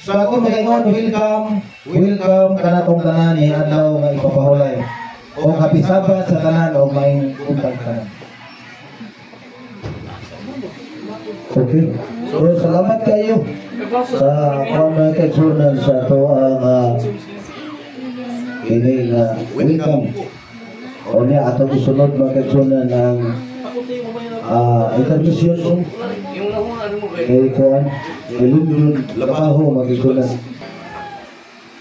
So ako magayon, welcome kanatong tanan ni adlaw nga ipapahulay. O kapisabat sa tanan o may untang tanan. Okay. So salamat kayo sa mga kaigsunan sa ito ang ini nga welcome. O niya atong isunod mga kaigsunan ang intermission kay Kuan Ilundun Labaho mga kaigsunan.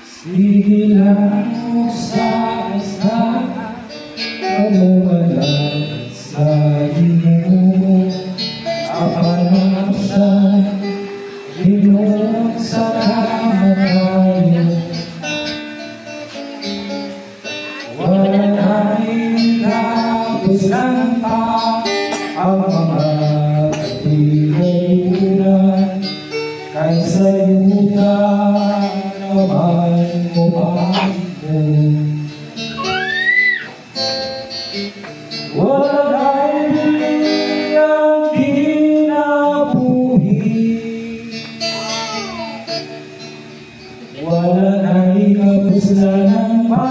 Sila sa isa kamuhalan sa inyo apanan sa Ginoo sa kamatayon wala'y napusan pa ang mga tinilunan kaysa yuda naman umayon. Wala'y biyang kinabuhi, wala'y kapuslanan pa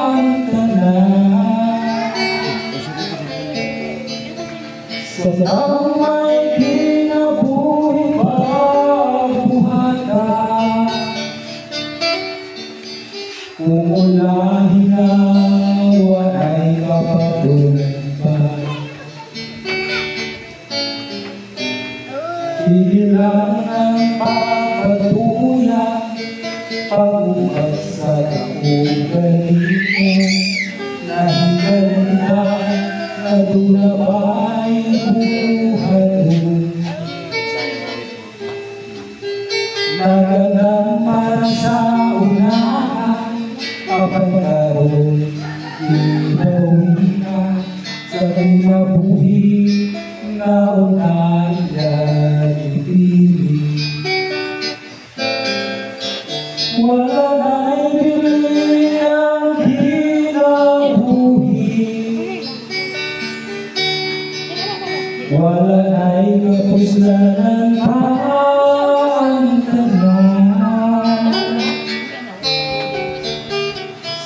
ang tanan. Sa tamay kinabuhi pagbuhata, kung ulahin na wala'y kapatulan pa. Kailangan pagpatuyan pagbukas sa ugaling na hingga na dunabay buhay nagalang para sa unahan kapagaroon inawin ka sa kinabuhi na unahan ibigin. Wala'y biyang kinabuhi, wala'y kapuslanan pa ang tanan.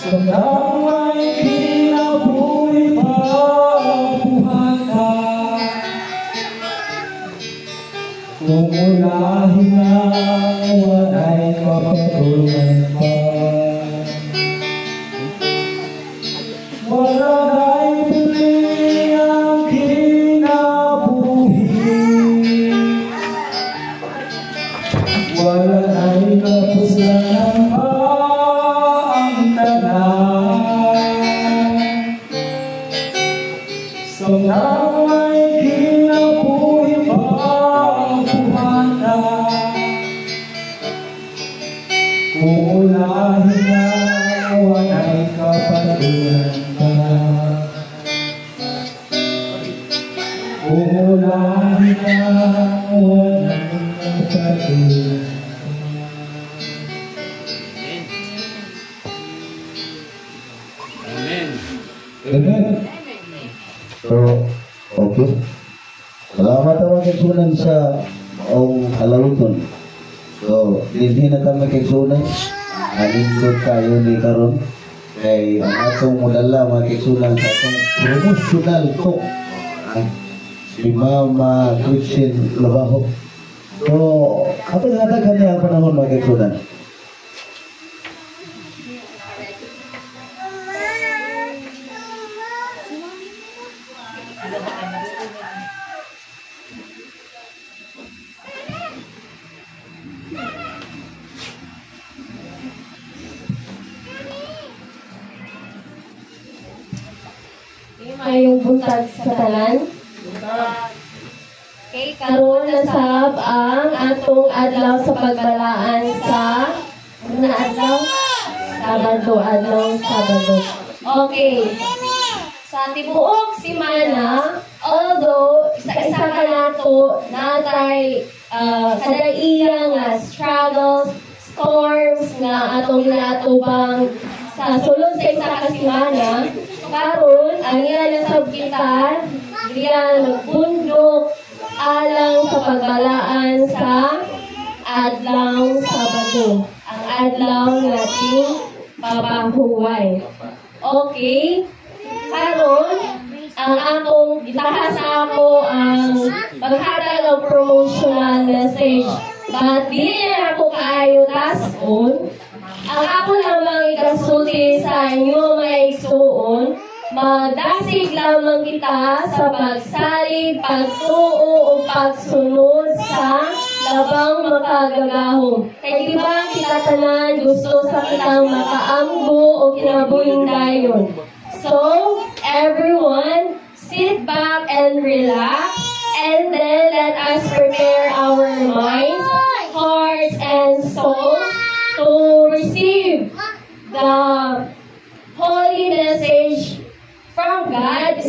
Sa damay kinabuhi pagbuhata, kung ulahin na wala'y kapatulan pa. Wala'y biyang kinabuhi, wala'y kapuslanan pa ang tanan. Sa damay kinabuhi pagbuhata, kung ulahin na wala'y kapatulan pa. Kung ulahin na wala'y kapatulan pa. Amen. Amen. So, okay. Salamat ang magkasunan sa alaluton. So, hindi na kami magkasunan. Alindot tayo ni karon kay ang atong mudala magkasunan sa atong promotional talk. Si Mama Christian Labaho. So, apa nga kanya ang panahon magkasunan? Mayong buntag sa tanan. Okay, karon nasab ang atong adlaw sa pagbalaan sa adlaw Sabado. Okay. Sa tibuok simana, although isa ka nato natay kadaiya nga struggles, storms nga atong ginatubang sa sulod sa isa ka simana, karon ang iya nasabkitan, iya nagbundok alang sa pagbalaan sa adlaw Sabado, ang adlaw nating papahuway. Okay? Karon, ang akong gitahas ako ang paghatag ng promotional message. But dili na ako kaayo tason. Ang ako lamang ikasulti sa inyo mga igsuon, magdasig lamang kita sa pagsalig, pagtuo o pagsunod sa labang makagagahom. Kay di ba kita tanan gusto sa kitang makaamgo o kinabuhing dayon. So, everyone, sit back and relax, and then let us prepare our minds, hearts, and souls to receive the holy message from God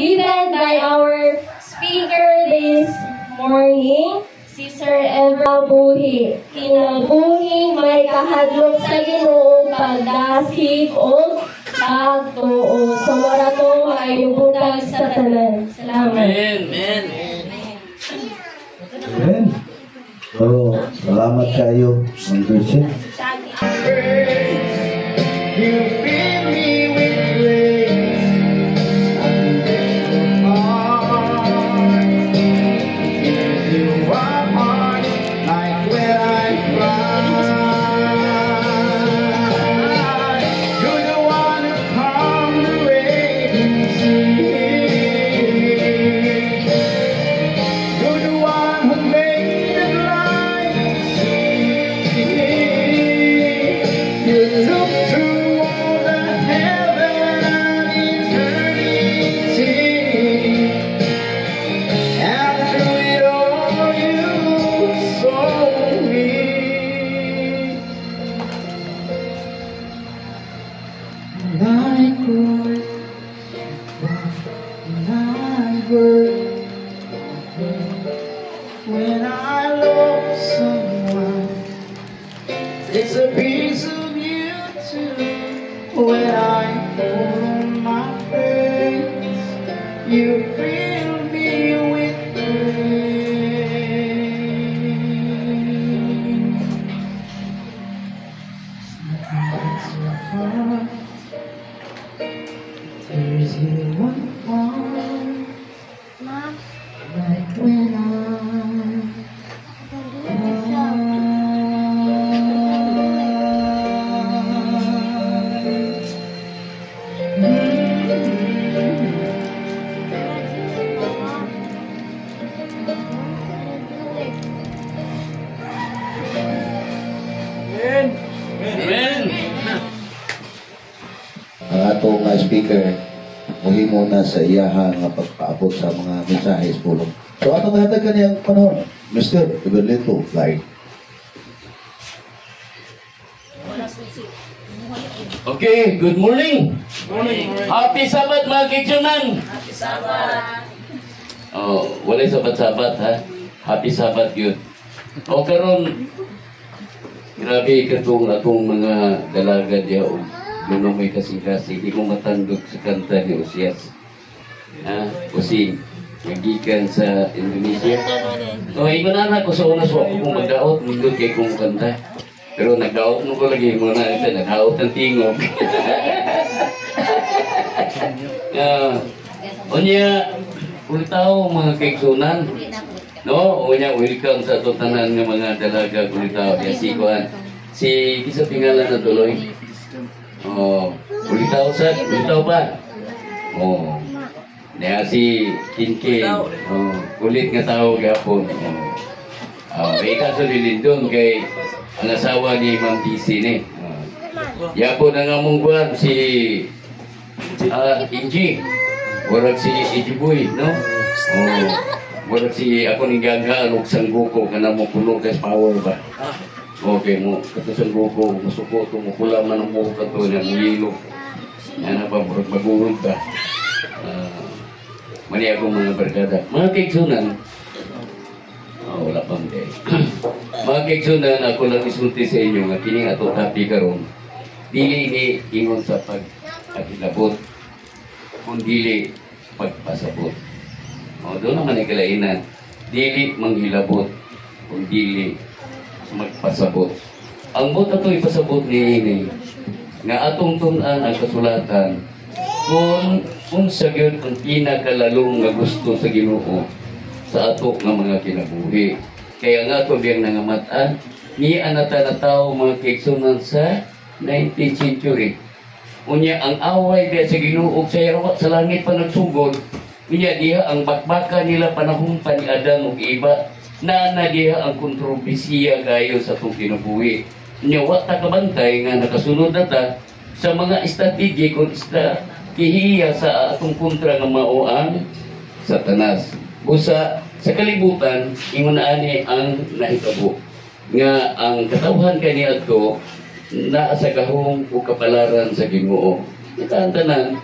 given by our speaker this morning, si Sir Evra Buhi. Kinabuhing may kahadlok sa Ginoo pagdasig o pagtuo. So, mara to maayubutag sa tanan. Salamat. Amen. Amen. So, salamat kayo, Ma'am Gretchen. You fill me with grace and you are mine, like when I cry. You're the one who calmed the raging sea. You're the one who made it light see. You look through all the heaven and eternity, and through it all you saw me. And I could, and I would, when I love someone, it's a piece of you too. When I fall on my face, you fill me with grace. There's you one, like when Amen. Ang atong speaker, muhimo na sa iyaha nga pagpaabot sa mga mensahe sa pulong. So, atong hatag kaniyang panahon, Mr. Eberlito Lai. Okay, good morning. Happy Sabbath mga kigsunan. Happy Sabbath. Oh, walay sabat-sabat ha. Happy Sabbath yun. O karon, grabe katong akong mga dalaga diya o lunong may kasing-kasing. Di ko matandog sa kanta ni Osias. Ha? Kasi nagikan sa Indonesia. So, ikunana ko sa una so ako kung magdaot, nindot kay kong kanta. Pero nagdaot mo ko lagi muna ito, nagdaot ng tingog. Unya, kulitaw mga kaigsunan. No, unya, welcome sa tutanan ng mga dalaga kulitaw. Si Kuan, si kisa tingalan na tuloy. Oh, kulitaw ba? Oh. Niya si Kinkin. Oh, kulit nga tao gapon. May kaso nilindon kay ang asawa ni Ma'am PC ni. Yapo na nga mong buwan si Inji. Warag si Ijiboy, no? Warag si ako ni Gaga, alok sangguko, ka na mo puno kas power ba? Okay mo, kato sangguko, masuko, tumukula man ang buho kato, na mulilo. Yan na pa, warag magurog ba? Mani akong mga barkada. Mga kaigsunan, wala pang day. Mga kaigsunan, ako lang isulti sa inyo nga kining ato tapi karon. Dili ni ingon sa pag-akilabot, kung dili pagpasabot. Doon naman ay kalainan. Dili manghilabot, kung dili magpasabot. Ang buta to ipasabot ni ini nga atong tun-an ang kasulatan kung sa gyud ang pinakalalong nga gusto sa Ginoo sa ato nga mga kinabuhi. Kaya nga ato biyang nangamatan ni anata na tao mga kaigsunan sa 19th century. Unya ang away diya sa Ginoo sa langit pa nagsugod. Unya diha ang bakbaka nila panahon pa ni Adan ug iba na diha ang kontrobersiya gayo sa atong kinabuhi. Unya wa ta kabantay nga nakasunod na ta sa mga strategy kung kihiya sa atong kontra nga mao ang Satanas. Busa sa kalibutan ingon ani ang nahitabo nga ang katawhan kaniadto naa sa gahong o kapalaran sa Ginoo. Ita ang tanan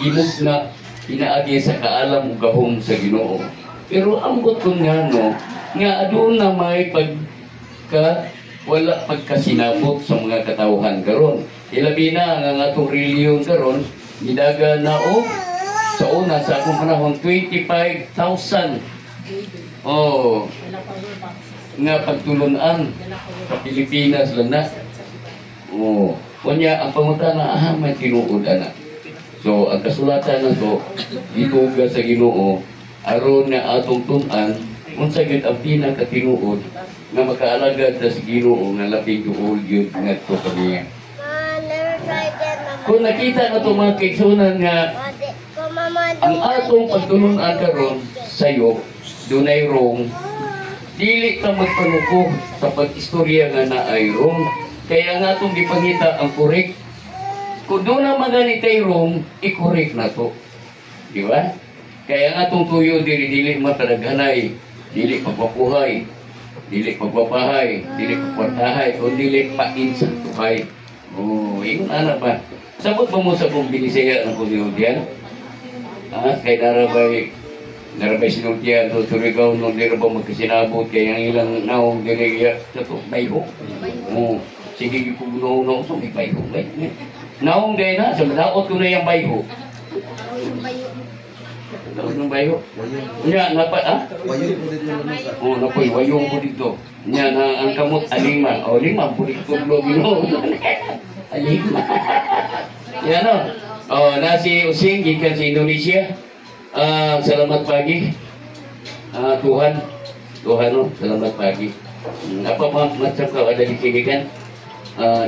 imog na pinaagi sa kaalam o gahong sa Ginoo. Pero ambot kun ngano nga adun na may wala pagkasinabot sa mga katawhan karon. Ilabi na ang atong reliyon karon gidaga na o sa una sa akong panahon 25,000 nga pagtulunan sa Pilipinas lang na. Kunya ang pangutana may tinuod ana. So ang kasulatan na to ituga sa Ginoo aron nga atong tun-an unsa gyud ang pinakatinuod nga makaalagad sa Ginoo nga labing duol gyud ngadto kaniya. Kung nakita na itong mga kaigsunan nga ang atong pagtulunan karon sayo dunay wrong, dili ka magpanuko sa pag-istorya nga naay wrong. Kaya nga itong gipangita ang correct. Kung doon na maganitay wrong, i-correct na to. Di ba? Kaya nga itong tuyo dili mataraghanay, dili pagpapuhay, dili pagpapahay, dili pagkwartahay, o dili painsan tuhay. Yun ana ba? Sabot ba mo sa kong binisaya ng kuniludyan? Kay narabay sinultiyan to Surigao nung di ba magkasinabot kaya ang ilang naong diliya sa to, bayho. Sige ko no so may bayho. Naong gay na, sa madaot ko na yung bayho. Daot ng bayho. Nya, wayong po dito. Napoy, wayong po dito. Nya, ang kamot, alima. Lima po dito, Ginoo. Alima. Yan o. Nasi Using, gikan sa Indonesia. Salamat pagi. Tuhan, salamat pagi. Apa macam kau ada di sini kan?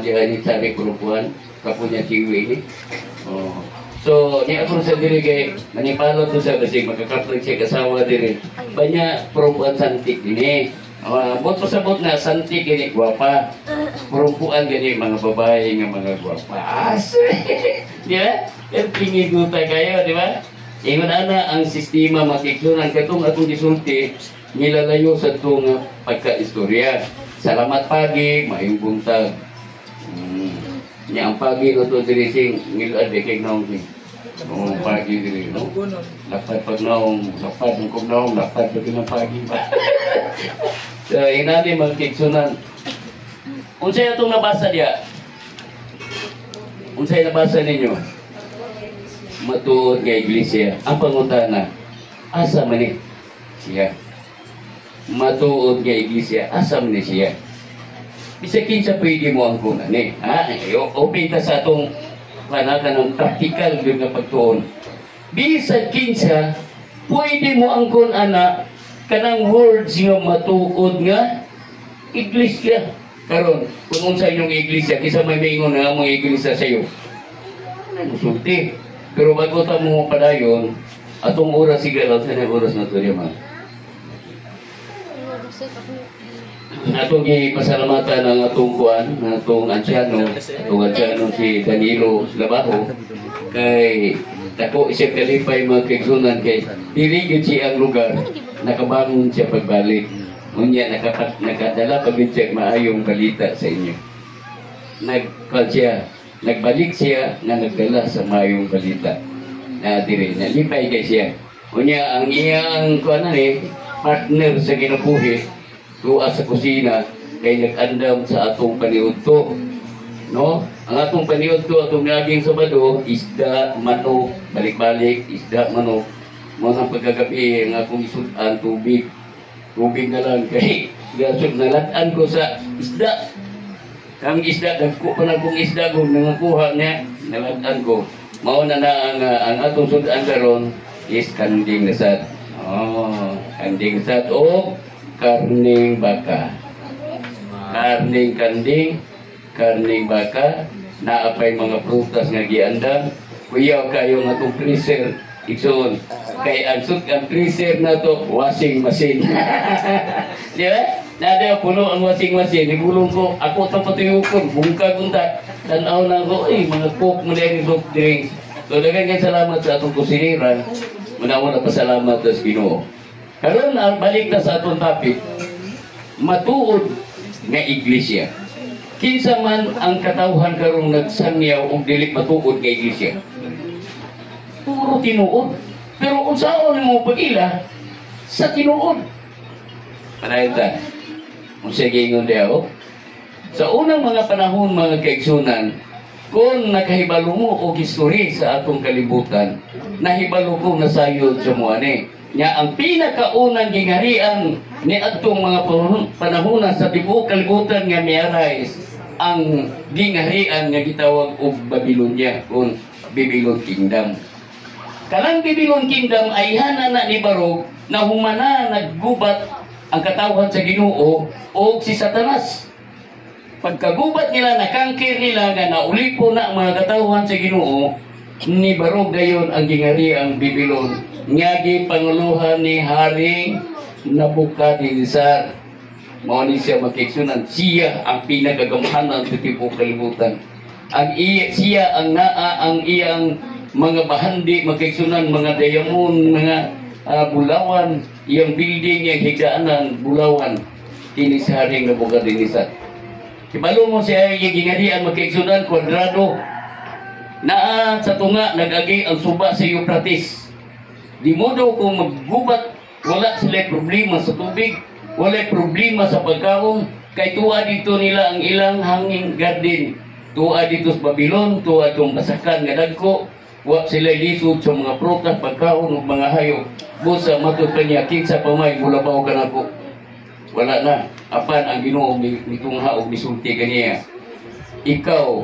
Dia cari perempuan, kapunya cewek ini. So, ni aku sendiri kayak manipalo tu saya bersih, maka kapal saya kasawa diri. Banyak perempuan cantik ini. Buat tersebut na cantik ini guapa. Perempuan gini mga babae nga mga guapa. Asik. Ya, tinggi guta kayo, di ba? Ingon ana ang sistema makiksunan katong atong gisulti nilalayo sa itong pagka-istorya. Salamat pagi, maayong buntag. Nya ang pagi no to diri sing ngilad kay naong sing. Pagi diri no. Lapat pag naong, lapat ng kog naong, lapat pag ng pagi pa. So inani makiksunan. Unsay atong nabasa diya? Unsay nabasa ninyo? Matuod nga iglesia. Ang pangutana, asa man ni siya? Matuod nga iglesia, asa man ni siya? Bisa kinsa pwede mo ang kunan ni. Open ta sa atong panakan ng practical yung nga pagtuon. Bisa kinsa pwede mo ang kunana kanang words nga matuod nga iglesia. Karon, kung unsa inyong iglesia, kisa may maingon nga mong iglesia sa iyo. Ano sulti? Pero bago ta mo padayon, atong oras sigala sa oras na to man. Atong gipasalamatan ang atong kuan, atong ansyano si Danilo Labaho kay dako isip kalipay mga kaigsunan kay dili gyud siya ang lugar nakabangon siya pagbalik. Unya nakadala pagid siya maayong balita sa inyo. Nagbalik siya na nagdala sa mayong balita na diri nalipay kay siya. Unya ang iyang kuan ni partner sa kinabuhi tuwa sa kusina kay nag-andam sa atong paniudto. No? Ang atong paniudto atong naging Sabado isda, manok, balik-balik isda, manok. Mo nang pagkagabi ang akong isudan tubig. Tubig na lang kay Gasog nalatan ko sa isda. Ang isda, dagko pa na kong isda kung nangakuha niya, nalatan ko. Mauna na ang atong sudan karon is kanding nasad. Oh, kanding nasad o karning baka. Karning kanding, karning baka, naapay mga prutas nga giandam. Kuyaw kayo nga itong freezer, iksoon. Kay ang freezer na to, washing machine. Di ba? Nada puno ang washing machine, nagulong ko, ako ito patuyukon, bungka-bunta. Tanaw na ko, mga coke mo na yung soft drinks. So, dagang salamat sa atong kusinira. Muna pasalamat sa Ginoo. Karon balik na sa atong topic. Matuod nga iglesia. Kinsa man ang katawhan karong nagsangyaw og dili matuod nga iglesia. Puro tinuod. Pero unsaon mo pag-ila sa tinuod? Panayta. Unsa gingon diao? Sa unang mga panahon mga kaigsunan, kung nakahibalo mo og history sa atong kalibutan, nahibalo ko na sayod sa muani. Nya ang pinakaunang gingarian ni atong mga panahon sa tibuok kalibutan nga miaray ang gingarian nga gitawag og Babylonia kung Babylon Kingdom. Kanang Babylon Kingdom ay hana na ni Barog na humana naggubat ang katawhan sa Ginoo o si Satanas. Pagkagubat nila, nakangkir nila nga naulipo na ang mga katawhan sa Ginoo, ni Barog gayon ang gingari ang Babylon. Ngagi panguluhan ni Haring Nabukadnezar. Mao ni siya makiksunan. Siya ang pinagagamhanan sa tibuok kalibutan. Siya ang ang iyang mga bahandi makiksunan, mga diamond, mga bulawan, iyang building, iyang higdaanan, bulawan. Kini si Haring Nabukadnezar. Kibalo mo siya yung gingarian makiksunan, kwadrado. Naa sa tunga, nag-agi ang suba sa Euphrates. Di modo kung maggubat, wala sila problema sa tubig, wala problema sa pagkaon, kay tuwa dito nila ang ilang hanging garden. Tuwa dito sa Babylon, tuwa itong pasakan nga dagko, wa sila lisod sa mga prutas, pagkaon, o mga hayop. Busa matod pa niya, kinsa pamay, mulabaw ka na ko. Wala na. Apan ang Ginoo mitungha og misulti kaniya. Ikaw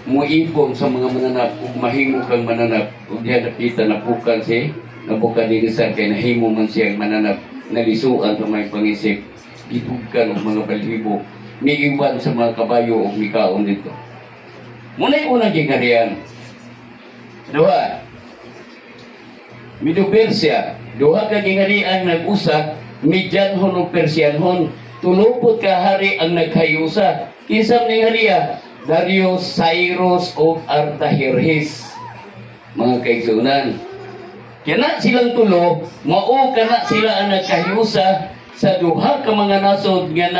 muipon sa mga mananap ug mahimo kang mananap ug diha nakita napukan si Nabukadnezar kay nahimo man siya mananap nalisuan sa may pangisip gitugkan og mga balibo miiwan sa mga kabayo ug mikaon dito. Muna'y unang gingarian. Duha. Medo Persia, duha ka gingarian nag-usa, Medianhon ug Persianhon. Tulupot ka hari ang naghayusa. Kisam ning hariya, Darius, Cyrus ug Artaxerxes. Mga kaigsunan. Kana silang tulo, mao kana sila ang nagkahiyusa sa duha ka mga nasod nga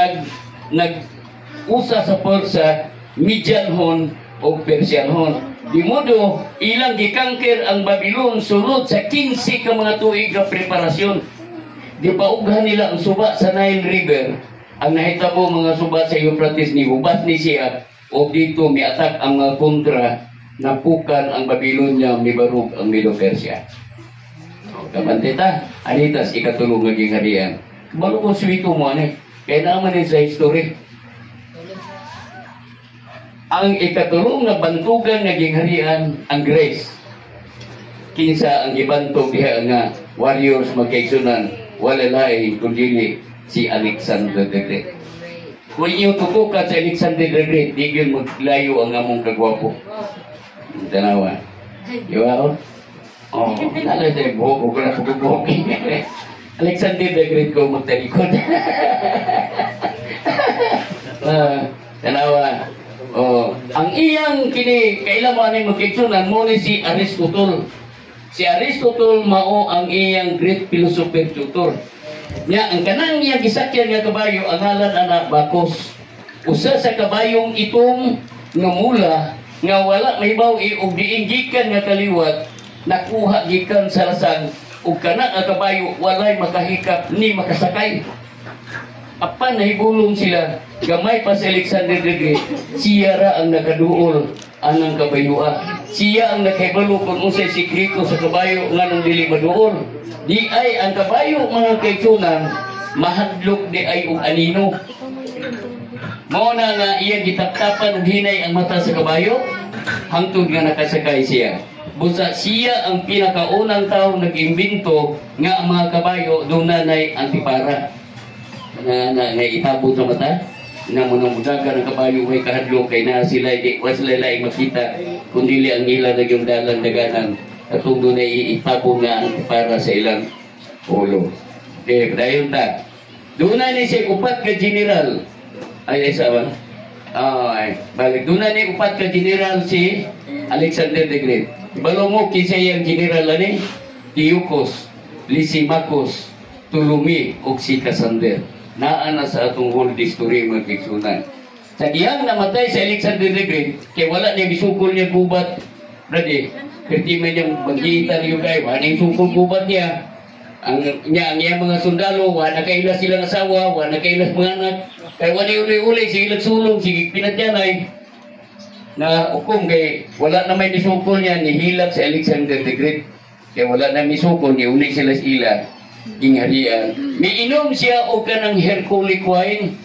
nag-usa sa Persia, Medianhon ug Persianhon. Di modo ilang gikangker ang Babylon sulod sa 15 ka mga tuig nga preparasyon. Gipaughan nila ang suba sa Nile River. Ang nahitabo mga suba sa Euphrates ni hubat ni siya o dito miatak ang mga kontra napukan ang Babylonia mibarug ang Medo Persia. Kapantita, anitas ikatulong nga gingarian. Balo ko suwito mo ani. Kaya naman sa history. Ang ikatulong nga bantugan nga gingharian ang Grace. Kinsa ang ibantog diha nga warriors magkaigsunan. Walalay kundi si Alexander the Great. Kung iyo tutukan sa Alexander the Great, di yun maglayo ang among kagwapo. Tanawa. Di ba? Oh, nalay tayo buhok. Huwag na pagbuhok. Alexander the Great ko magtalikod. Tanawa. Oh, ang iyang kini kailan mo anay magkiksunan mo ni si Aristotle. Si Aristotle mao ang iyang great philosopher tutor. Nya ang kanang iyang gisakyan nga kabayo ang ngalan ana Bacchus. Usa sa kabayong itong namula nga wala mahibaw og diinggikan nga kaliwat nakuha gikan sa lasag ug kana nga kabayo walay makahikap ni makasakay. Apan nahigulong sila gamay pa si Alexander the Great, siya ra ang nakaduol anang kabayua. Siya ang nakahibalo kung unsay sikreto sa kabayo nga nang dili maduol. Di ay ang kabayo mga kaigsunan mahadlok di ay ug anino. Mao na nga iyang gitaptapan og hinay ang mata sa kabayo hangtod nga nakasakay siya. Busa siya ang pinakaunang tao nag-imbento nga ang mga kabayo dunay antipara. Na itabot sa mata na mga mudaga ng kabayo may kahadlok kay na sila di was sila laing makita kundi ang ila nagyong dalang daganan katong dunay itabo nga antipara sa ilang ulo. Okay, padayon ta. Dunay ni siya upat ka general. Ay isa ba? Ay, balik dunay ni upat ka general si Alexander the Great. Balo mo kinsa yang general ani? Diocos, Lysimachus, Ptolemy ug si Cassander. Naa na sa atong world history mga kigsunan. Sa diyang namatay sa Alexander the Great, kay wala niya bisukol niya gubat. Brady, kasi may niyang magitan yung guy, wala yung sukol gubat niya. Ang iyang mga sundalo, wala kaila silang asawa, wala kaila mga anak. Kaya wala uli-uli, sige sulong, sige pinatyanay. Na hukom kay wala na may nisukol niya, nihilak si Alexander the Great. Kaya wala na nisukol, niuli sila sa ila. Ingharian. Miinom siya o ka ng Herculic wine.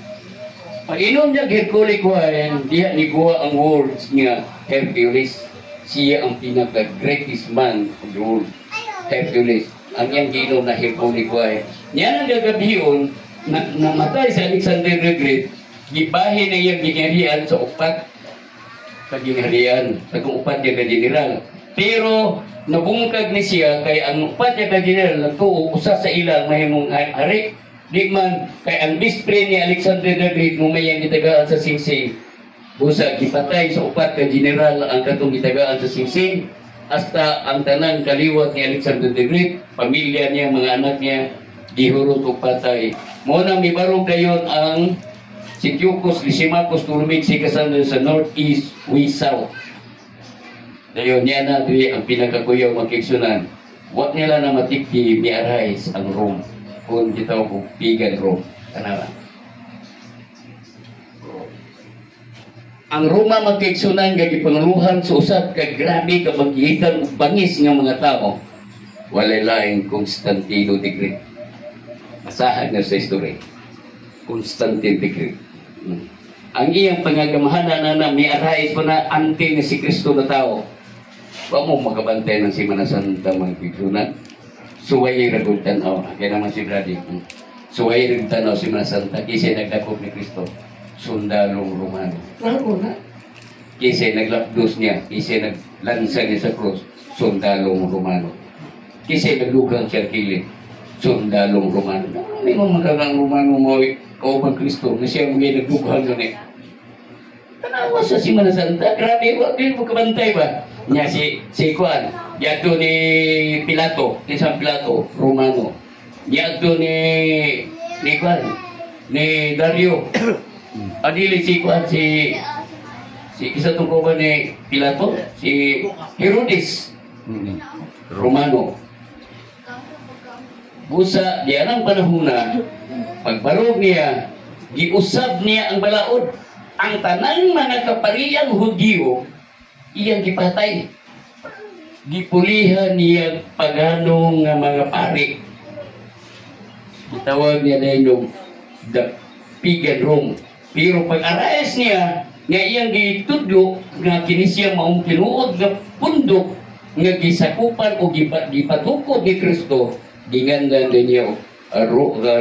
Pag-inom niya Herculic wine, diya niguha ang words niya, Hercules. Siya ang pinaka-greatest man of the world. Hercules. Ang iyang ginom na Herculic wine. Yan ang gagabiyon na namatay sa Alexander the Great, gibahin na iyang gingharian sa upat kagingharian, sa upat niya ka-general. Pero nabungkag ni siya kay ang upat niya ka-general nagtuusa sa ilang mahimong hari. Di man kay ang bispre ni Alexander the Great mo mayang gitagaan sa Singsing. Busa gipatay sa upat ka-general ang katong gitagaan sa Singsing. Hasta ang tanang kaliwat ni Alexander the Great, pamilya niya, mga anak niya, gihurot o patay. Muna may barong dayon ang si Diocos, Lysimachus, Ptolemy, si Cassander sa northeast, west, south. Dayon niya na diri ang pinakakuyaw magkiksunan. Wat nila na matikdi ni arise ang Rome. Kung gitaw ko, pagan Rome. Kanala. Ang Roma magkaigsunan kay gipanguluhan sa usab kay grabe ka magigitan og bangis nga mga tao. Walay laing Constantino the Great. Asahan na sa history. Constantine the Great. Ang iyang pangagamahanan na may arais pa na anting na si Kristo na tao. Wa mo makabantay ng Semana Santa magkaigsunan. Suway ragod tanaw. Kaya naman si Brady. Suway ragod tanaw Semana Santa kasi nagdakop ni Kristo. Sundalong Romano. Klaro na. Kasi naglapdos niya, kasi naglansa niya sa cross, sundalong Romano. Kasi naglugang siya kilid, sundalong Romano. May mga magagang Romano mo, kaupang Kristo, na siya mga naglugang yun eh. Tanawa sa Semana Santa, grabe, wag mo kabantay ba? Niya si Juan, yato ni Pilato, ni San Pilato, Romano. Yato ni Juan, ni Dario. Adili si Juan, si isa tungkol ba ni Pilato, si Herodes, Romano. Busa, diyan ang panahon na, pagbarog niya, giusab niya ang balaod. Ang tanang mga kapariyang Hudyo, iyang gipatay. Gipulihan niya paganong nga mga pari. Gitawag niya na yung the pagan Rome. Pero pag-arais niya, nga iyang gitudlo, nga kinisya maong kinuod nga pundok, nga gisakupan o gipatukod ni Kristo, gingandan din niya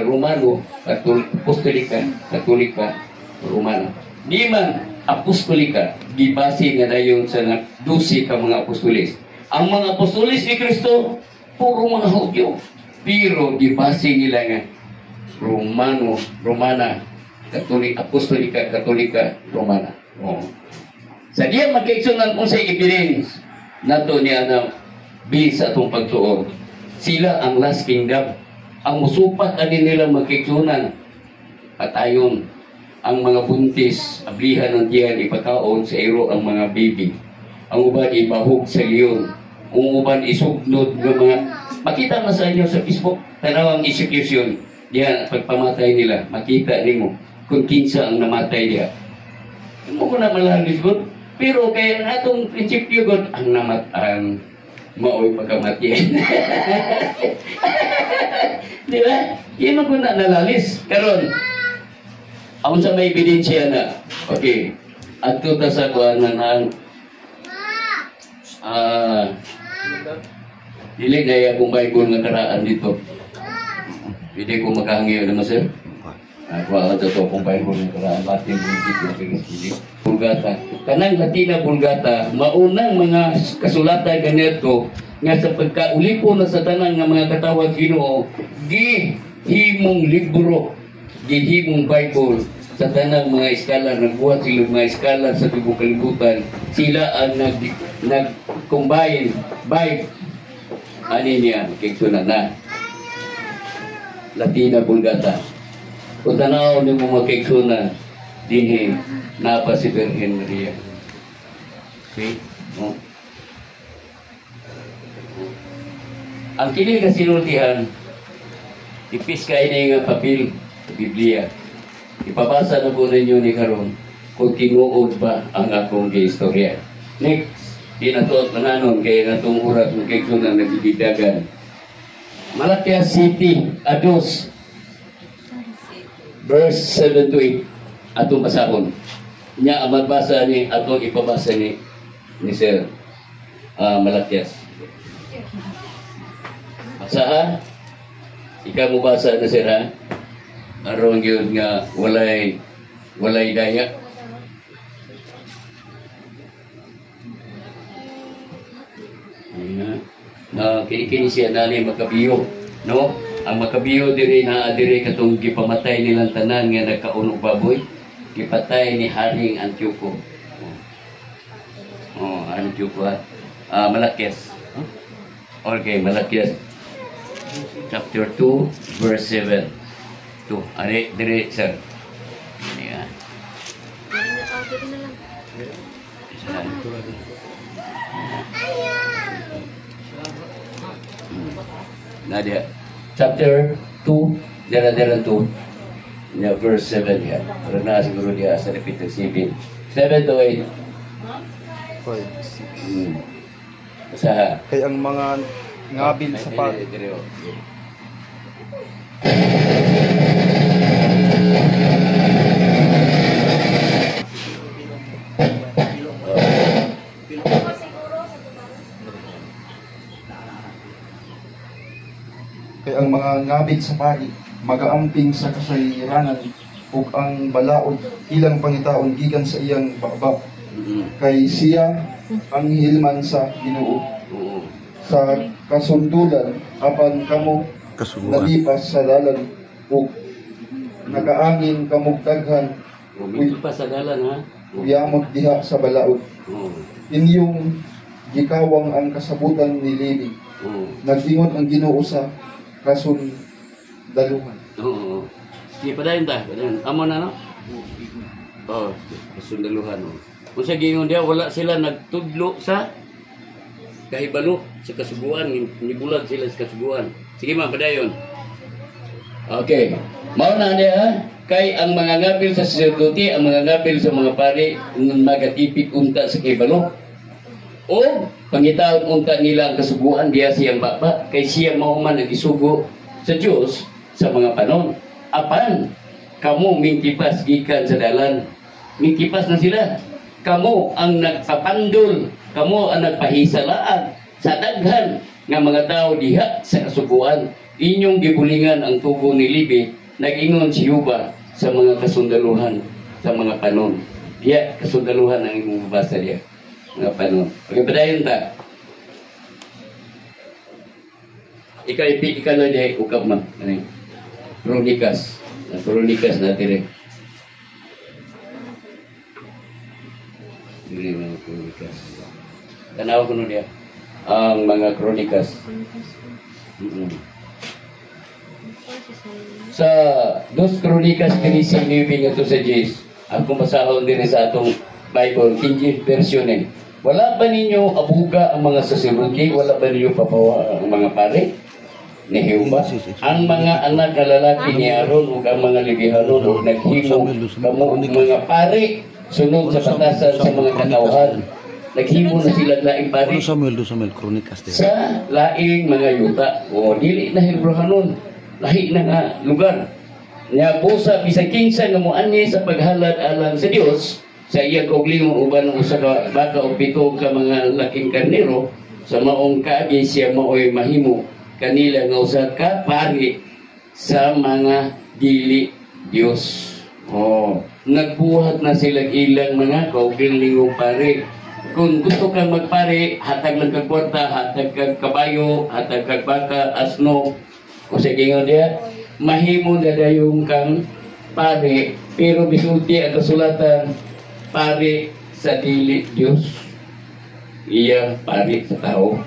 Romano, Katolika, Romano. Di man apostolika, gibasi nga dayon sa 12 ka mga apostolis. Ang mga apostolis ni Kristo, puro mga Hudyo. Pero gibasi nila nga Romana, Apostolika, Katolika, Romana. Oh. Sa diya magkaigsunan kung sa evidence nato niya na bisa itong pagtuon. Sila ang last kingdom. Ang musupat ani nila magkaigsunan. Patayon. Ang mga buntis, ablihan ng diyan, ipakaon sa iro ang mga baby. Ang uban ibahog sa leon. Ang uban isugnod ng mga... Makita na sa inyo sa Facebook, tanawang execution. Diyan, pagpamatay nila, makita nimo kung kinsa ang namatay diya. Mo ko na malalis ko. Pero kaya atong prinsipyo god ang maoy pagkamatian. Di ba? Yan ang na nalalis. Karon, ang sa may ebidensya na, okay, at ta sa kuhanan ang dili na yung akong Bible nga karaan dito. Pwede ko makahangiyo naman, sir. Ako ang ito akong Bible nga karaan. Latin, Vulgata. Kanang Latina Vulgata, maunang mga kasulatan ganito nga sa pagkaulipo na sa tanang nga mga katawag Ginoo, gihimong libro, gihimong Bible sa tanang mga iskalar, nagbuhat sila mga iskalar sa tibok kalibutan. Sila ang nag-combine by ani niya, kiksunan na Latina Vulgata. Kung tanaw ni mo makiksunan, dinhi napa si Virgen Maria. See? No? Ang kini kasinultihan, ipis kayo na yung papel, Biblia. Ipabasa na po ninyo ni karon kung tinuod ba ang akong istorya. Next, pinatuot na nanon kaya natong urat ng kiksunan na bibidagan. Malakias City, Ados, verse 7 to 8. Atong basahon. Nya ang magbasa ni atong ipabasa ni Sir Malakias. Basa ha? Ikaw mo basa na sir ha? Aron yun nga walay daya. Kini siya nani makabiyo, no? Ang makabiyo diri na diri katong gipamatay nilang tanan nga nagkaunog baboy, gipatay ni Haring Antioco. Antioco ha? Malakias. Okay, Malakias chapter 2 verse 7 to ari dire sir. Ayan. Nadia chapter 2 dara 2 ya verse 7 ya. Pero na siguro dia sa repeat 7 to 8. Sa kay ang mga ngabil sa pag kay ang mga ngabig sa pari magaamping sa kasayiranan ug ang balaod ilang pangitaon gikan sa iyang baba kay siya ang hilman sa Ginoo sa kasundulan apan kamo nalipas sa dalan ug nagaangin kamog daghan Ito pa sa dalan ha. uyamot diha sa balaod inyong gikawang ang kasabutan ni Levi nagtingon ang Ginoo sa kasundaluhan. Oo. Di padayon ta, padayon. Amo na no? Oh, kasundaluhan. Kung sa gingon dia wala sila nagtudlo sa kahibalo sa kasuguan, nibulag sila sa kasuguan. Sige ma, padayon. Okay. Mao na niya kay ang mga ngabil sa sacerdote, ang mga ngabil sa mga pari magatipik unta sa kahibalo. O pangitaon unta nila ang kasuguan diya siyang baba kay siya mahuman nagisugo sa Dios sa mga panon. Apan kamo mingkipas gikan sa dalan. Mingkipas na sila. Kamo ang nagpapandol, kamo ang nagpahisalaan sa daghan nga mga tao diha sa kasuguan. Inyong gibulingan ang tubo ni Levi, nag-ingon si Yuba sa mga kasundaluhan sa mga panon. Diya kasundaluhan ang imong babasa diya. Nga panon. Okay, padayon ta. Ikaw na diya ukap man. Kronikas. Kronikas na tiri. Dili mga kronikas. Tanaw ko nun diya. Ang mga kronikas. Sa dos kronikas kinising living ito sa Jays. Ako masahon din sa atong Bible, King James Version eh. Wala ba ninyo abuga ang mga sacerdote? Wala ba ninyo papawa ang mga pare? Ni Jehovah? Ang mga anak na lalaki ni Aaron o ang mga Levihanon o naghimo kamo mga pare sunod sa batasan sa mga katawhan. Naghimo na sila laing pare Samuel Chronikas sa laing mga yuta o dili na Hebrehanon. lahi na nga lugar. Nya busa bisag kinsa nga moani sa paghalad alang sa Dios sa iya kaugalingon uban ng usa ka baka o pito ka mga laking karnero sa maong kaagi siya maoy mahimo kanila nga usa ka pari sa mga dili Dios. Oh, nagbuhat na sila ilang mga kaugalingong pari. Kung gusto kang magpare, hatag lang kag kwarta, hatag kag kabayo, hatag kag baka, asno, o sa gingon dia, mahimo na dayong kang pare, pero bisulti ang kasulatan, pare sa dili Dios. Iya pare sa tao.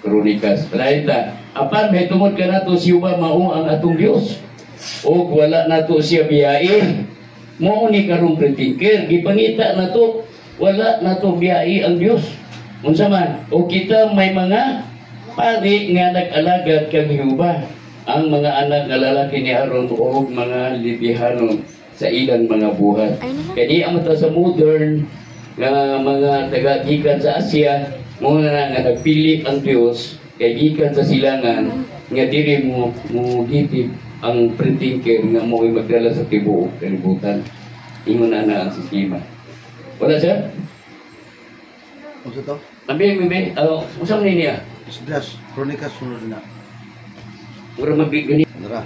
Kronikas. Laita, apan may tungod ka nato siya mao ang atong Dios. O wala nato siya biyain. Mao ni karong pretingker, gipangita nato wala nato biyai ang Dios. Unsa man, o kita may mga pari nga nag-alagad kang Jehova. Ang mga anak nga lalaki ni Aaron o mga Levihanon sa ilang mga buhat. Kaya ang mata sa modern nga mga taga-gikan sa Asia, muna na nga nagpili ang Dios kay gikan sa silangan nga diri mo gitib ang pretingker nga mo'y magdala sa tibuok kalibutan. Ingon na ang sistema. Wala siya? Ano to? Ambi, usang ni niya? Isdas, kronikas sunod na. Mura mabig gani. Nara.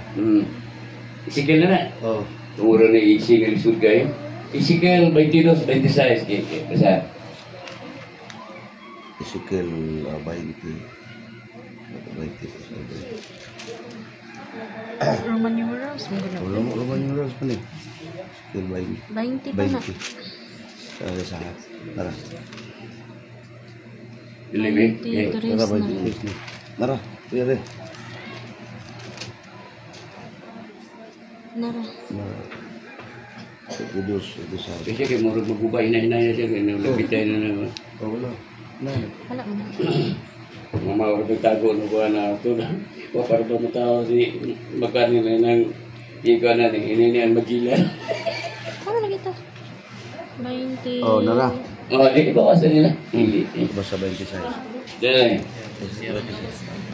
Isikil na na. Oh. Mura na isikil isud kayo. Isikil 22, 26. Basta. Isikil 20. Roman numerals mo guna. Roman numerals pa ni. Isikil 20 pa na. Sa Nara. Dilibi. Nara 20. Nara. Pwede. Nara. Diyos, sa. Kasi kay mura magubay na hinaya siya. Nalapitay na naman. Oh, wala. Na. Wala mo. Mama ko tago no buwan na ito na. Para ba matao si magkano na nang ikaw na ini ang magilan. Ano lagi ito? 20. Oh, Nara. Oh, di ba kasi nila? Hindi. Basta 26. Dahil.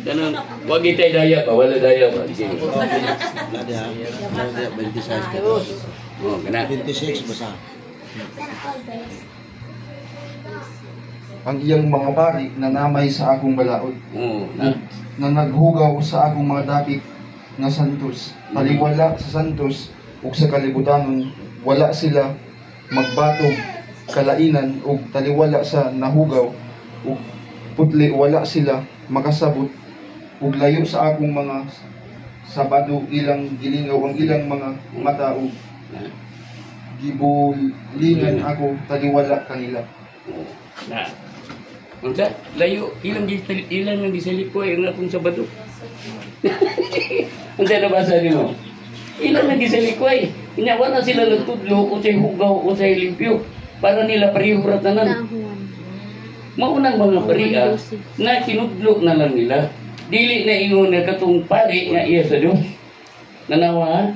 Ganun. Wag itay daya pa. Wala daya pa. Di sini. Nada. 26. Oh, kena. 26 basta. Ang iyang mga pari na namay sa akong balaod, Oh, na. na naghugaw sa akong mga dapit nga santos, taliwala sa santos ug sa kalibutanon, wala sila magbatog kalainan ug taliwala sa nahugaw ug putli, wala sila makasabot ug layo sa akong mga sabado ilang gilingaw ang ilang mga mata ug gibulingan ako taliwala kanila. Oh, na. Unsa? Layo. Ilang ang gisalikoy ang akong sabado. Unsa nabasa nimo? Ilang ang gisalikoy. Inawa na sila nagtudlo o say hugaw o say limpyo para nila pareho ratanan. Nahuan. Maunang mga pariya na kinudlo na lang nila. Dili na ingon na katong pari nga iya sa Dios. Nanawa,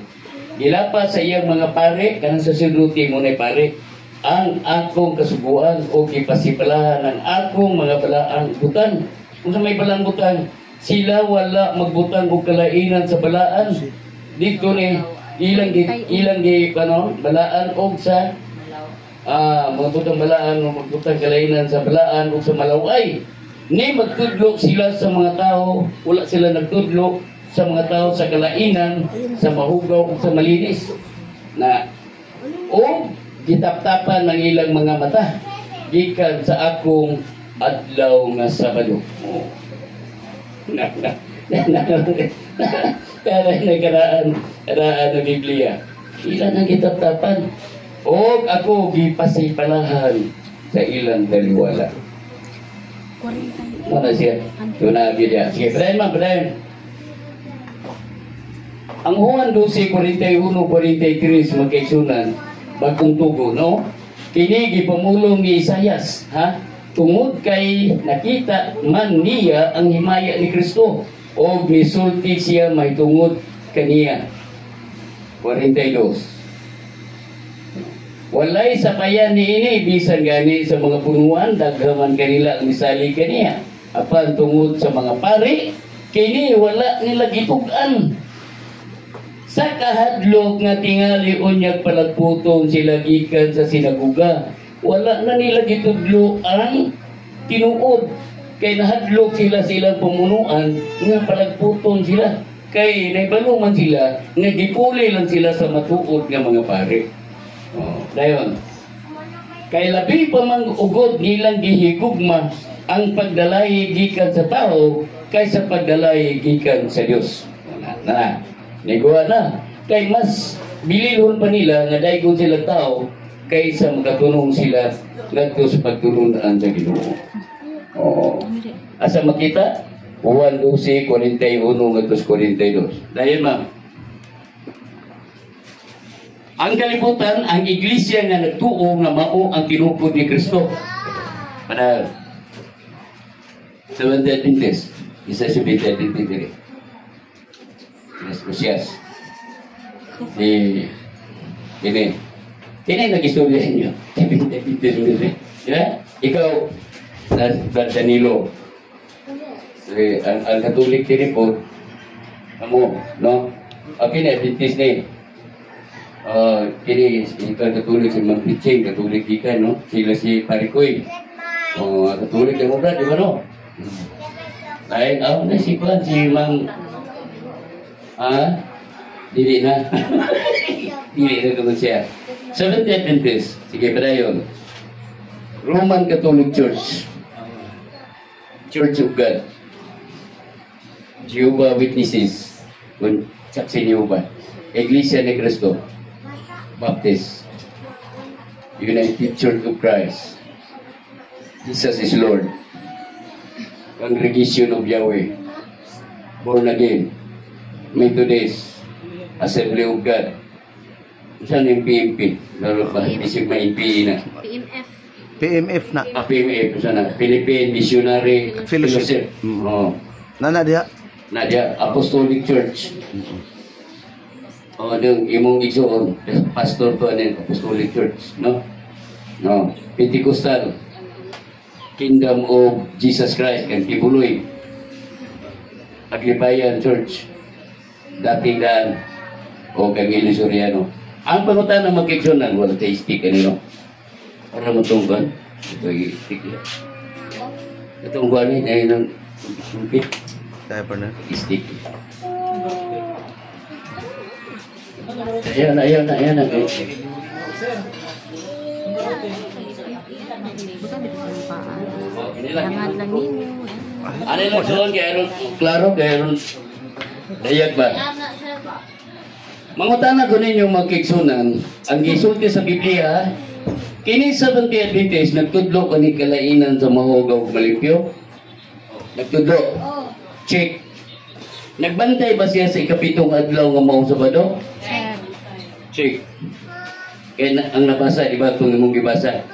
gilapat sa iyang mga pare kanang sa sinuti mo na pare. Ang akong kasubuan o gipasipalahan ng akong mga balaan butan. Kung sa may balaan butan, sila wala magbutang og kalainan sa balaan. Dito ni ilang balaan og sa magbutang balaan o magbutang kalainan sa balaan o sa malaway. Ni magtudlo sila sa mga tao, wala sila nagtudlo sa mga tao sa kalainan, sa mahugaw o sa malinis. Na o gitaptapan ng ilang mga mata gikan sa akong adlaw nga Sabado. Kaya nagaraan ng Biblia. Ilan ang gitaptapan? O ako gipasipalahan sa ilang daliwala. 40. Mana siya? Tunabi niya. Sige, Brian. Ang Juan 12:41-43 magkaigsunan, bagong tugo, no? Kini gipamulong ni Isayas, ha? Tungod kay nakita man niya ang himaya ni Kristo o misulti siya may tungod kaniya. 42. Walay sapayan ni ini bisan gani sa mga punuan daghaman kanila ang misali kaniya. Apan tungod sa mga pari Kini wala nila gitugan. Sa kahadlok nga tingali unyag palagputong sila gikan sa sinaguga, wala na nila gitudlo ang tinuod. Kay nahadlok sila silang pumunuan nga palagputong sila. Kay naibaluman sila nga gipuli lang sila sa matuod nga mga pare. Dayon. Kay labi pa mang ugod nilang gihigugma ang pagdalay gikan sa tao kaysa pagdalay gikan sa Dios. Nagawa na. Kay mas bililhon pa nila nga daygon sila tao kaysa makatunong sila ngadto sa pagtulungan sa Ginoo. Oo. Asa makita? 1:12:41 ngadto sa 42. Dahil ma'am. Ang kalibutan, ang iglesia nga nagtuo nga mao ang tinupod ni Kristo. Para Seventh-day Adventist, isa si Seventh-day Adventist. Yes, Lucias. Ini nag-istorya niyo. Seventh-day Adventist. Ya? Ikaw, Danilo. Ang Katolik din po, amo, no? Okay na, Adventist ni. Kini ikaw Katolik si Mang Piching, Katolik ikan, no? Sila si Parikoy. Katolik yang muda, di ba, no? Lain, si Kuan, si Mang... Dili na. Dili na kung siya. Seventh-day Adventist. Sige, padayon. Roman Catholic Church. Church of God. Jehovah Witnesses. Saksi ni Jehovah. Iglesia ni Cristo. Baptist. United Church of Christ. Jesus is Lord. Congregation of Yahweh. Born again. Methodist. Assembly of God. Saan yung PMP? Lalo pa, isip ma-NPE na. PMF. PMF na. PMF, sana. Philippine Missionary Fellowship. Oh. Nana diha. Na dia Apostolic Church. Yung imong igsoon, pastor to ano Apostolic Church, no? No, Pentecostal. Kingdom of Jesus Christ and Kibuloy. Aglibayan Church. Dating daan o Kagili Soriano. Ang pangutan ng mag-igsoon wala tayo stick kanino. Para matunggan. Ito yung stick yan. Itong buwan niya, ayun ang sumpit. Kaya pa na. Stick. Ayan na. Langat lang ninyo. Ano yung nagsulong kaya ron? Klaro kaya ron? Dayag ba? Mangutana ko ninyo magkiksunan, ang gisulti sa Biblia, kini Seventh-day Adventist, nagtudlo ka ni kalainan sa mahugaw malipyo? Nagtudlo? Check. Nagbantay ba siya sa ikapitong adlaw nga mao Sabado? Check. Kaya ang nabasa, di ba itong imong gibasa?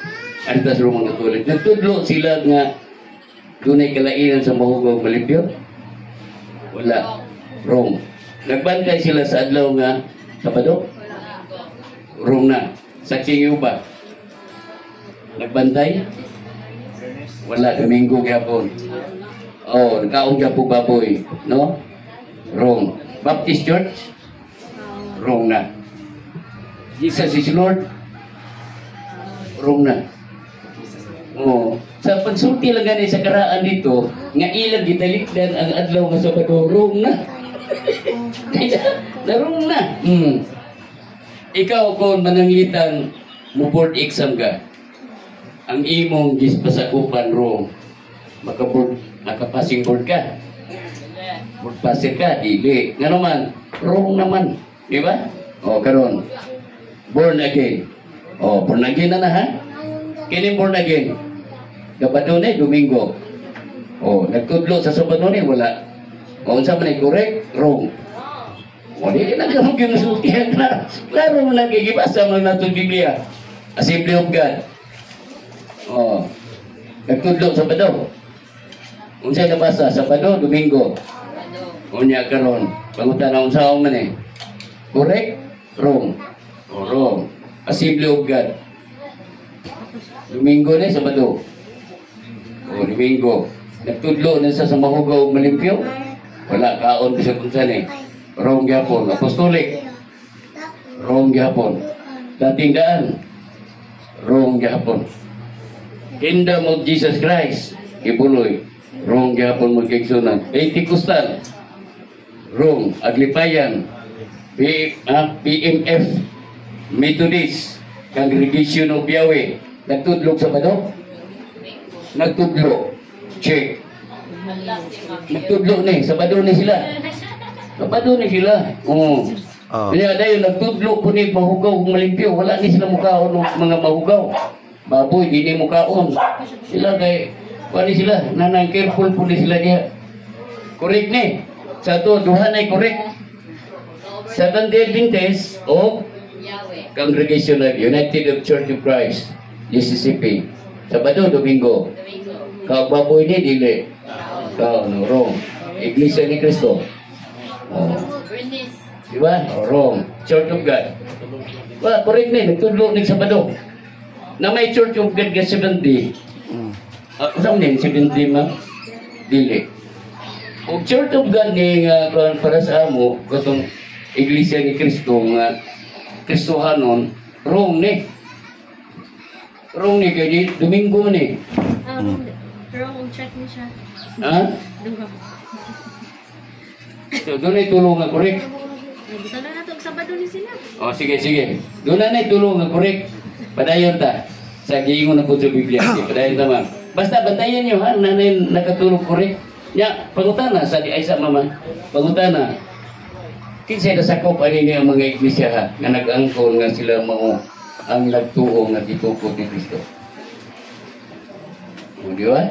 Antas Romang Katolik. Nagtudlo sila nga dunay kalainan sa mahugaw malipyo? Wala. Wrong. Nagbantay sila sa adlaw nga Sabado? Wrong na. Saksi niyo ba? Nagbantay? Wala. Domingo gyapon. Oh, nagkaong gyapon baboy. No? Wrong. Baptist Church? Wrong na. Jesus is Lord? Wrong na. Oh, sa pagsulti lang gani sa karaan dito, nga ilang gitalikdan ang adlaw nga Sabado, wrong na. Narong na. Ikaw kung mananglitan mo board exam ka, ang imong gispasakupan wrong, nakapasing board ka. Board passer ka, dili. Nga naman, wrong naman. Di ba? O, karon. Born again. O, born again na ha? Kini born again. Sabado ni, Domingo. O, nagtudlo sa Sabado ni, wala. O, unsa man ay correct? Wrong. O, di na ka mong ginusultihan. Klaro mo lang gigibasa mo na itong Biblia. Assembly of God. O, nagtudlo sa Sabado. Unsa nabasa? Sabado, Domingo. Unya karon, pangutan na unsa man eh. Correct? Wrong. O, wrong. Assembly of God. Domingo na, Sabado. O, Domingo. Nagtudlo na sa mahugaw malimpyo? Wala kaon bisag unsa ni. Wrong gyapon. Apostolic. Wrong gyapon. Dating daan. Wrong gyapon. Kingdom of Jesus Christ. Ibuloy. Wrong gyapon mo kigsunan. Pentecostal. Wrong. Aglipayan. PMF. Methodist. Congregation of Yahweh. Nagtudlog sa bado? Nagtudlo. Check. Nagtudlo ni. Sa bado ni sila. Sa bado ni sila. Oo. Kaya dayon nagtudlo po ni mahugaw kung malimpyo. Wala ni sila mukaon ng mga mahugaw. Baboy, di ni mukaon. Sila kay, wala sila. Nanang careful po ni sila niya. Correct ni. Sa to, duhan ay correct. Seventh-day Adventist o Congregation of United of Church of Christ, UCCP. Sabado, Domingo. Baboy ni, dili. Wrong. Iglesia ni Cristo. Diba? Wrong. Church of God. Wala, correct ni. Nagtudlo ni Sabado. Na may Church of God ka 70. Saan din? 70 ma? Dili. O Church of God ni para sa amo, katong Iglesia ni Cristo nga Kristohanon, wrong ni. Wrong ni kaya Domingo ni. Wrong, check ni siya. Ha? So, doon ay tulong nga correct. Basta na nato, Sabado ni sila. O, sige, sige. Doon na tulong nga correct. Padayon ta. Sa giingon na po sa Biblia. Padayon ta, ma'am. Basta bantayan nyo, ha? Nanay nakatulong correct. Ya, pangutana sa di ay sa mama. Pangutana. Kinsay nasakop ani niya ang mga iglesia ha, nga nag-angkol nga sila mao ang nagtuo nga gitukod ni Kristo. O, di ba?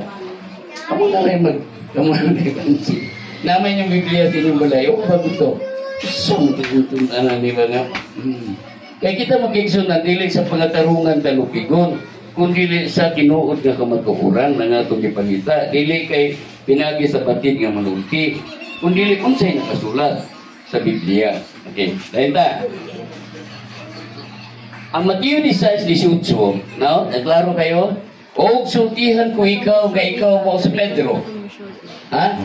Ako na rin magkamulang kay Pansi. Naman yung Biblia sa inyong balay. O, bago ito. Saan tututun ni ba nga? Kaya kita mag-igsun na dili sa pangatarungan talupigon, kundi sa tinuod nga kamatukuran na nga itong ipangita. Dili kay pinagi sa batid nga manulti, kundi kung sa'yo nakasulat sa Biblia. Okay, dahil ta. Ang Mateo 16:18, no? Naglaro kayo? O sultihan ko ikaw nga ikaw mo sa Pedro. Ha?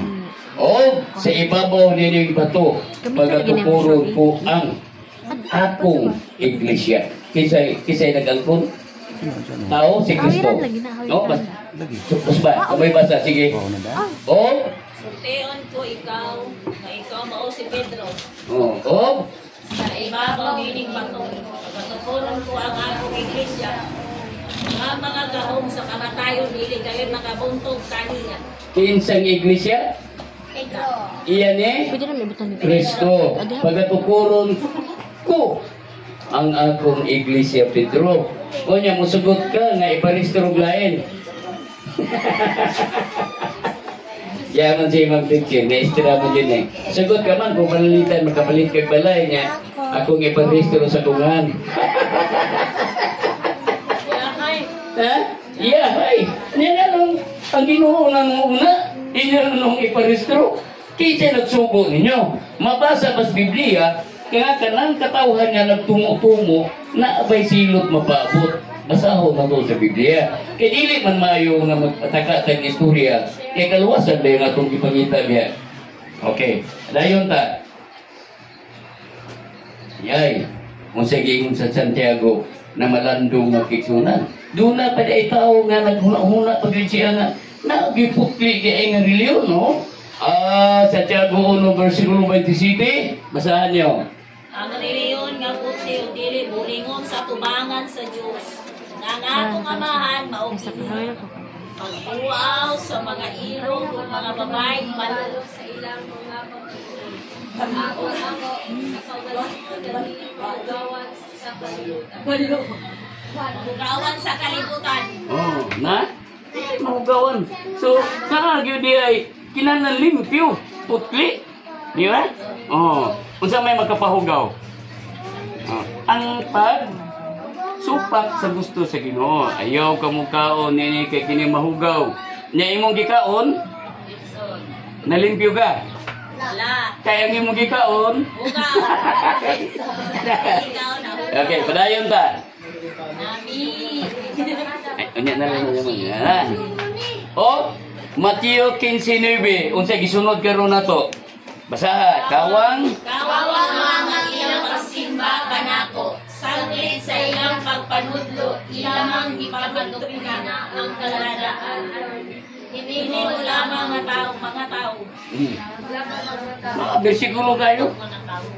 O sa ibabaw nining bato, pagatupuron ko ang akong iglesia. Kisay nag-angkon? Tao si Kristo. No? Supos ba? Kamay basa. Sige. O? Sultihan ko ikaw, na ikaw mao si Pedro. O? Sa ibabaw nining bato, pagatupuron ko ang akong iglesia. Mga gahom sa kamatayon, dili kayo nakabuntog kaniya. Kinsang iglesia? Pedro. Iyan Pwede na may butang dito. Kristo. Pagatukuron ko ang akong iglesia, Pedro. O niya, musugot ka nga iparistro lain. Yaman si Imam Pitkin, na-istira mo din eh. Sagot ka man, kung malalitan, makapalit kay balay niya, akong iparistro sa kungan. Ha? Yeah, ay. Yan nga lang, ang Ginoo nang una, inyo nung iparistro. Kaya nagsugo ninyo. Mabasa pas Biblia, kaya kanang katawhan nga nagtumo-tumo, na abay silot mapabot. Basahon na to sa Biblia. Kaya dili man maayo nga magpatakatag istorya, kaya kaluwasan na yung atong ipangita niya. Okay, dayon ta. Yay, kung sa gingon sa Santiago, na malandong na kiksunan. Doon na pa ay tao nga naghuna-huna pag siya nga nagipukli kaya nga reliyon, no? Santiago 1, versikulo 27, basahan niyo. Ang reliyon nga puti o dili bulingon sa tubangan sa Diyos. Nga akong amahan maugin. Pagbuaw sa mga ilong o mga babaeng malalo sa ilang mga Mahugawan sa kalibutan. Oh, na? Mahugawan. So, yun di ay kinanan limpyo, putli. Di ba? Oh, unsa may magkapahugaw? Oh. Ang pag supak sa gusto sa Ginoo. Ayaw ka mo kaon nini kay kini mahugaw. Nya imong gikaon? Nalimpyo ka? Wala. Kaya ang imong gikaon? Hugaw. Ikaw na. Okay, padayon ta. Nami. Ay, unya na lang naman. Ha? O, Mateo 15:9. Unsay gisunod karon nato? Basa, kawang Kawawang mga ilang pagsimba kanako, saglit sa ilang pagpanudlo, ilamang ipagpatupinan ang kaladaan. Hindi mo lamang mga tao. Bersikulo kayo.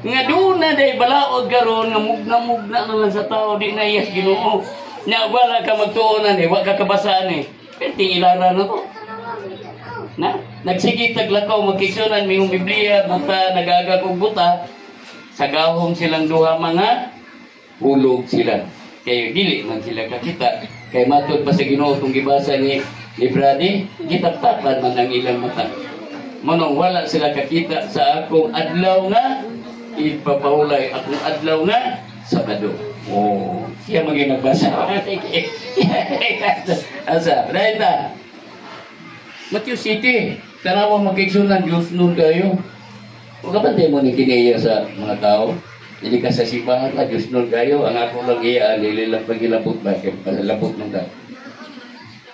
Nga doon na day balaod karon nga mugna-mugna na lang sa tao di na iyas Ginoo. Nya wala ka magtuonan wa ka kabasaan Perti ilara na to. Na nagsigit taglakaw magkigsunan ming Biblia buta nagaga kog buta sa gahom silang duha mga hulog sila. Kay dili man sila kakita kay matud pa sa Ginoo tong gibasa ni Brady gitaptapan man ang ilang mata. Manong wala sila kakita sa akong adlaw nga ipapahulay akong adlaw nga Sabado. Oh, siya maging nagbasa. Asa, right na. Matthew City, tanawa magkiksunan, Diyos nun kayo. Huwag kapantay mo ni kiniya sa mga tao. Hindi ka sa sipahan ka, Diyos nun kayo. Ang ako lang iya, lilang pagilabot ba? Palabot nung ka.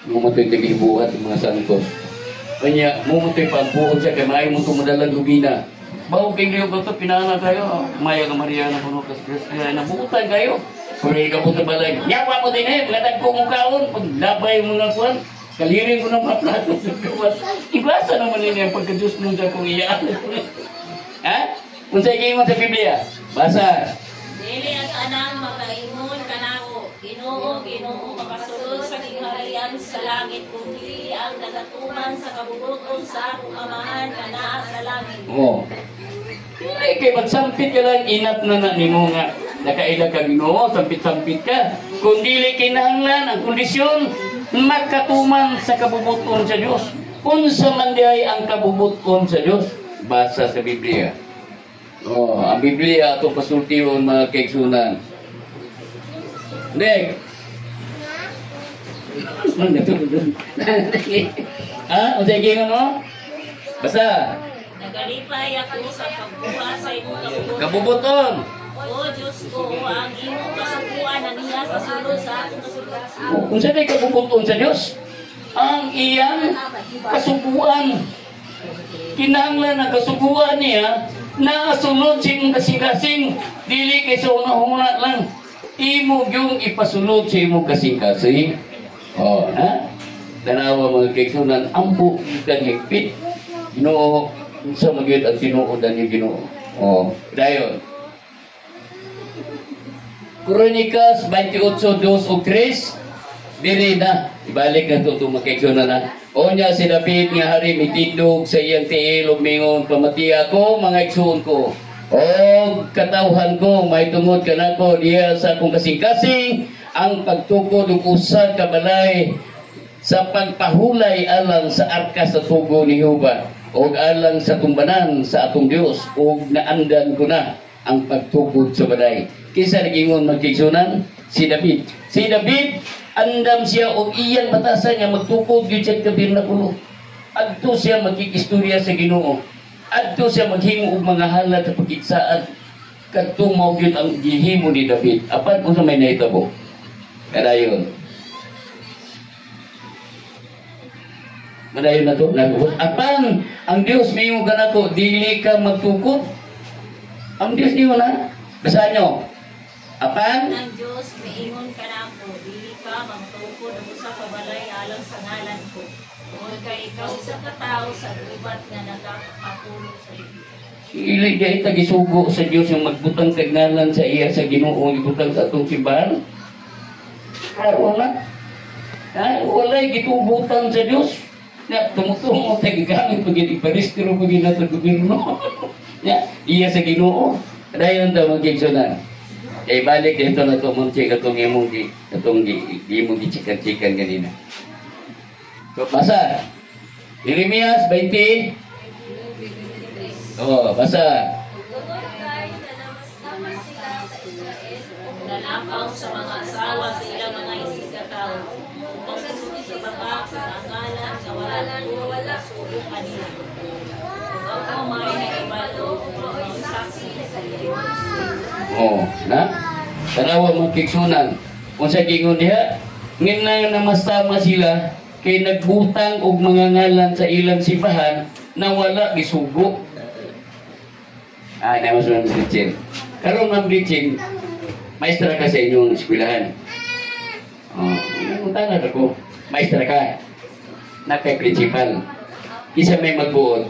Mumutoy tigibuhat ng mga santos. Kanya, mumutoy pagbuod siya, kaya maayon mo tumadalang lubina. Bago kayo liyo ba ito, pinana kayo. Maya ka Maria na puno, kaya nabutan kayo. Kung hindi ka punta balay, yawa mo din mga ko mong kaon, paglabay mo nga kuwan. Kalirin ko ng mga plato sa gawas. Ibasa naman nila yung pagka-Diyos nung sa kong iyaan. Ha? Kung sa ikay mo sa Biblia, basa. Dili ang anang makaingon kanako, Ginoo, makasulod sa kingharian sa langit, kundi ang nagatuman sa kabubuton sa akong amahan na naa sa langit. Oo. Hindi kay magsampit ka lang, inap na nimo nga. Nakaila ka Ginoo, sampit-sampit ka. Kung dili kinahanglan ang kondisyon, magkatuman sa kabubuton sa Diyos. Unsa man diay ang kabubuton sa Diyos, basa sa Biblia. Oh, ang Biblia atong pasultihon mga kaigsunan. Next. Ah, unsa gingon mo? Basa. Nagalipay ako sa pagbuha sa imong kabubuton. Kabubuton. O Diyos ko, ang imong kasubuan na niya sa sulod sa akong kasubuan. Kung saan ay kabubuton sa Diyos, ang iyang kasubuan. Kinahanglan ang kasubuan niya na sulod sa imong kasing-kasing. Dili kay sa una-una lang. Imo yung ipasulod sa imong kasing-kasing. Oh, ha? Tanawa mga kaigsunan, ampo ikan higpit. Ginoo, sa magyud ang tinuodan ni Ginoo. Oh, dayon. Kronikas 28:2-3 diri na ibalik na to makikuna na. O niya si David nga hari mitindog sa iyang tiil ug mingon pamati ako mga igsoon ko. O katawhan ko may tungod kanako diya sa akong kasing-kasing ang pagtukod ug usa ka balay sa pagpahulay alang sa arka sa tugo ni Jehova ug alang sa tumbanan sa atong Dios ug naandan ko na ang pagtukod sa balay. Kisa nagingon magkigsunan si David. Si David, andam siya o iyang batasan niya magtukod yun siya tabernakulo. Adto siya magkikistorya sa Ginoo. Adto siya maghimo og mga halad sa pagkigsaan. Kadto mao gyud ang gihimo ni David. Apan kung sa may nahitabo. Kadayon. Kadayon na to. Apan ang Dios mayo kanako dili ka magtukod. Ang Dios niyo na. Basahan nyo. Apan? Ang Diyos, miingon ka na ako, dili ka magtukod ang usa ka balay alang sa ngalan ko. Kung kay ikaw sa katao sa gubat nga nagkakatulog sa iyo. Ili di tagisugo sa Diyos yung magbutang kagnalan sa iya sa Ginoo ibutang sa atong simbahan. Wala. Wala'y gitubutan sa Diyos. Na tumutungo tagigamit pagin iparistiro pagin na sa gobyerno. Iya sa Ginoo. Dayon daw magigsunan. Eh balik dito na ito mong check itong imong di imong chikan-chikan kanina. So basa. Jeremias 20. Oh, basa. Nalapaw sa mga asawa sa ilang mga isigataw. Upang susunod sa baka sa akalan na wala sulo kanila. Ako may naibalo ang saksi sa iyo. Oh, na? Tanawa mong kiksunan. Kung sa gingon diha, ngin na namastama sila kay nagbutang og mga ngalan sa ilang simbahan na wala gisugo. Na mas Ma'am Gretchen. Karon Ma'am Gretchen, maestra ka sa inyong eskwelahan. Tangan ako, maestra ka. Na kay principal. Isa may magbuot.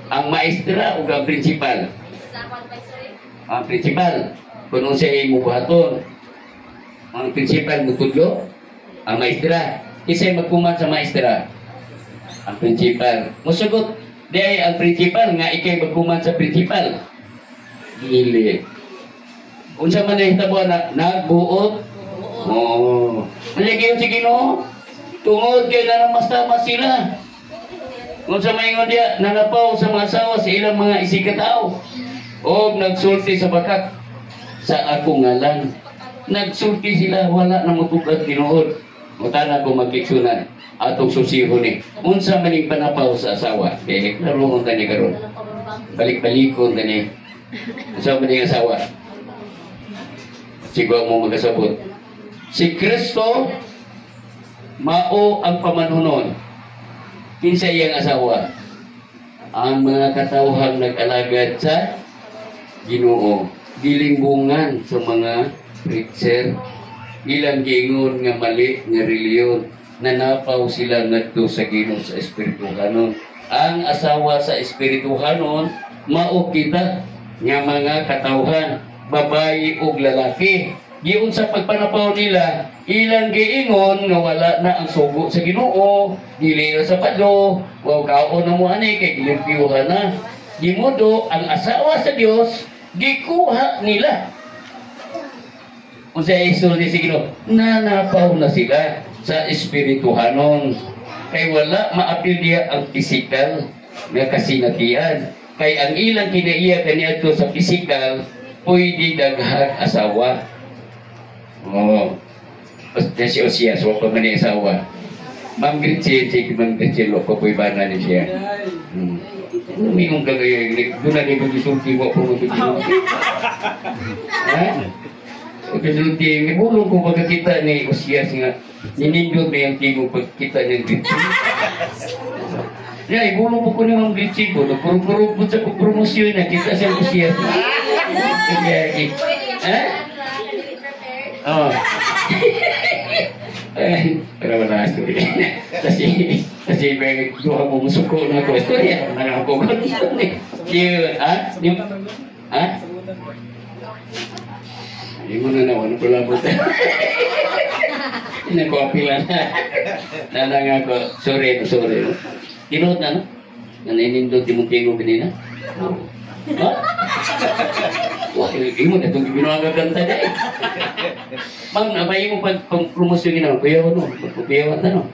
Ang maestra o ang principal? Ang principal. Kung siya ay mubuhaton. Ang principal mutudlo. Ang maestra. Isa ay magkuman sa maestra. Ang principal. Musugot. Di ay ang principal nga ikay magkuman sa principal. Dili. Unsa man ay hitabo na nagbuot. Oo. Maligyan si Ginoo. Tungod kay nanamas-tamas sila. Kung sa maingon dia, nanapaw sa mga asawa sa ilang mga isikatao. O nagsulti sa bakat sa akong ngalan. Nagsulti sila, wala na matugad tinuod. Mutana ko magkiksunan. Atong susiho ni. Unsa maning panapaw sa asawa. Kaya klaro kong tani karon. Balik-balikon tani. Unsa maning asawa. Sigwa mo magasabot. Si Kristo, mao ang pamanhunon. Kinsa iyang asawa? Ang mga katawhang nag-alagad sa Ginoo. Gilingbungan sa mga preacher. Ilang giingon nga mali nga reliyon. Nanapaw sila ngadto sa Ginoo sa espirituhanon. Ang asawa sa espirituhanon, mao kita nga mga katawhan, babae ug lalaki. Giun sa pagpanapaw nila, ilang giingon nga wala na ang sugo sa Ginoo, dili na sa pado, wa kaon na mo ani kay gilimpyuhan na. Gimodo ang asawa sa Dios gikuha nila. Unsa isulti si Ginoo? Nanapaw na sila sa espirituhanon. Kay wala maapil diya ang pisikal nga kasinatian. Kay ang ilang kinaiya kaniadto sa pisikal, pwede daghang asawa. Oo. Basta si Osias, wala pa man yung asawa. Ma'am Gretchen, si Ma'am Gretchen, wala pa po ibana niya siya. Umingong ka kayo, doon na rin mag-isulti mo po mag-isulti. Ha? Mag-isulti, may bulong ko pagkakita ni Osias nga, ninindot na yung tingong pagkita niyang Gretchen. Ya, ibulong mo ko ni Ma'am Gretchen ko, nagpuro-puro po sa promosyon na, kita siya Osias. Ha? Oh. Pero wala na story. Kasi may duha mo musuko na ko istorya. Ano ko ko ni ha? Ha? Hindi mo na naman palabot. Hindi ko apilan. Nanang ako, sorry. Tinood na, no? Naninindot yung tingo kanina. Ha? Wah, imo na itong ginawa kanta na eh. Ma'am, nabay mo pag-promosyon ginawa, kuyawan no, magpupiyawan na no.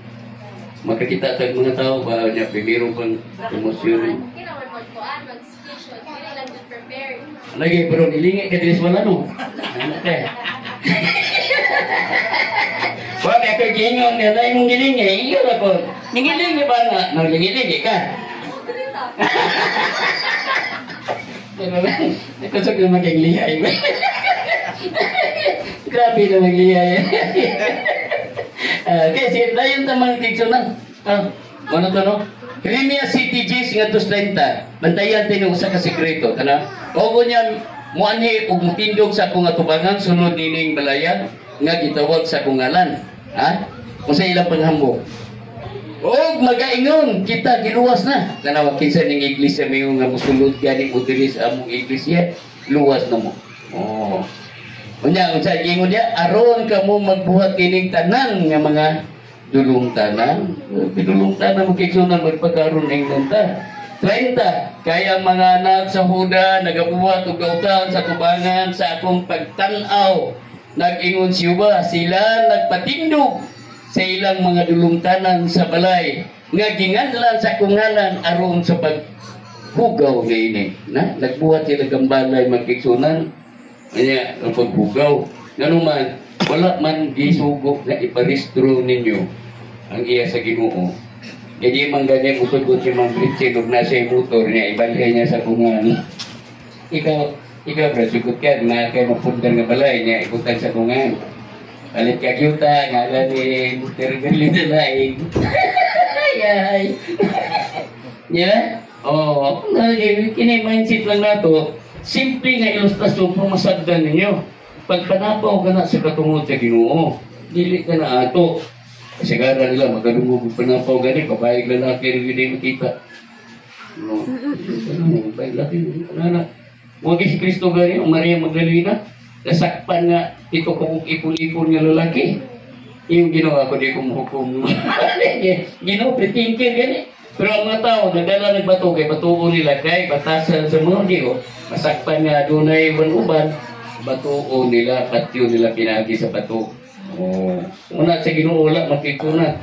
Magkakita tag mga tao ba niya, pimiro pang promosyon. Kailangan magpuan, mag-speech, kailangan mag-prepare. Lagi, pero nilingit ka dilis wala no. Ano ka? Wag ako gingon niya, dahil mong gilingi, iyo ako. Nangilingi ba na? Nangilingi ka? Kusog na mag-liyay. Grabe na mag-liyay. Kasi dayon tamang tiksunan. Ano to no? Crimea City Gs nga 230. Bantayan tayo usa ka sekreto. Ogo niya muanhi og mutindog sa akong atubangan sunod nining balayan nga gitawag sa akong ngalan. Ha? Kung sa ilang panghambog. Og magaingon kita giluwas na. Tanawa kinsa ning iglesia may nga musulod gani mo diri sa among iglesia, luwas na mo. Oh. Unya unsa gingon dia aron ka mo magbuhat kining tanan nga mga dulong tanan. Dulong tanan mo kigsunan magpakaron ning nanta. 30 kaya mga anak sa huda nagabuhat og gawtan sa tubangan sa akong pagtan-aw. Nag-ingon siya sila nagpatindog sa ilang mga dulungtanan sa balay nga ginganlan sa kungalan aron sa paghugaw nga ini na nagbuhat sila kang balay magkiksunan kanya ang paghugaw nganuman wala man gisugok na iparistro ninyo ang iya sa Ginoo hindi man ganyan usugot si Ma'am Gretchen ug nasa motor niya ibalhay niya sa kungalan ikaw bro sugot ka na kayo mapundan nga balay niya ikutan sa kungalan balik ka kita, ngalanin, tergali na laing. Ay. Yeah? Oo. Kini mindset lang nato. simple nga ilustrasyon kung masagdan ninyo. Pag panapaw ka na sa katungod sa Ginoo, dili ka na ato. Kasi gara nila, magkadungog panapaw gani, babae lalaki rin hindi makita. No. Babae lalaki, ano. Huwag si Kristo gani, ang Maria Magdalena, nasakpan nga ito kung ipon-ipon nga lalaki. Yung ginawa ko, di ko mahukom. Ginoo, pretingkir gani. Pero ang mga tao, nagdala ng bato, kay batuo nila, kay batasan sa mga diyo, masakpan nga dunay uban-uban, batuo nila, patyo nila pinagi sa bato. Una sa Ginoo wala makikuna.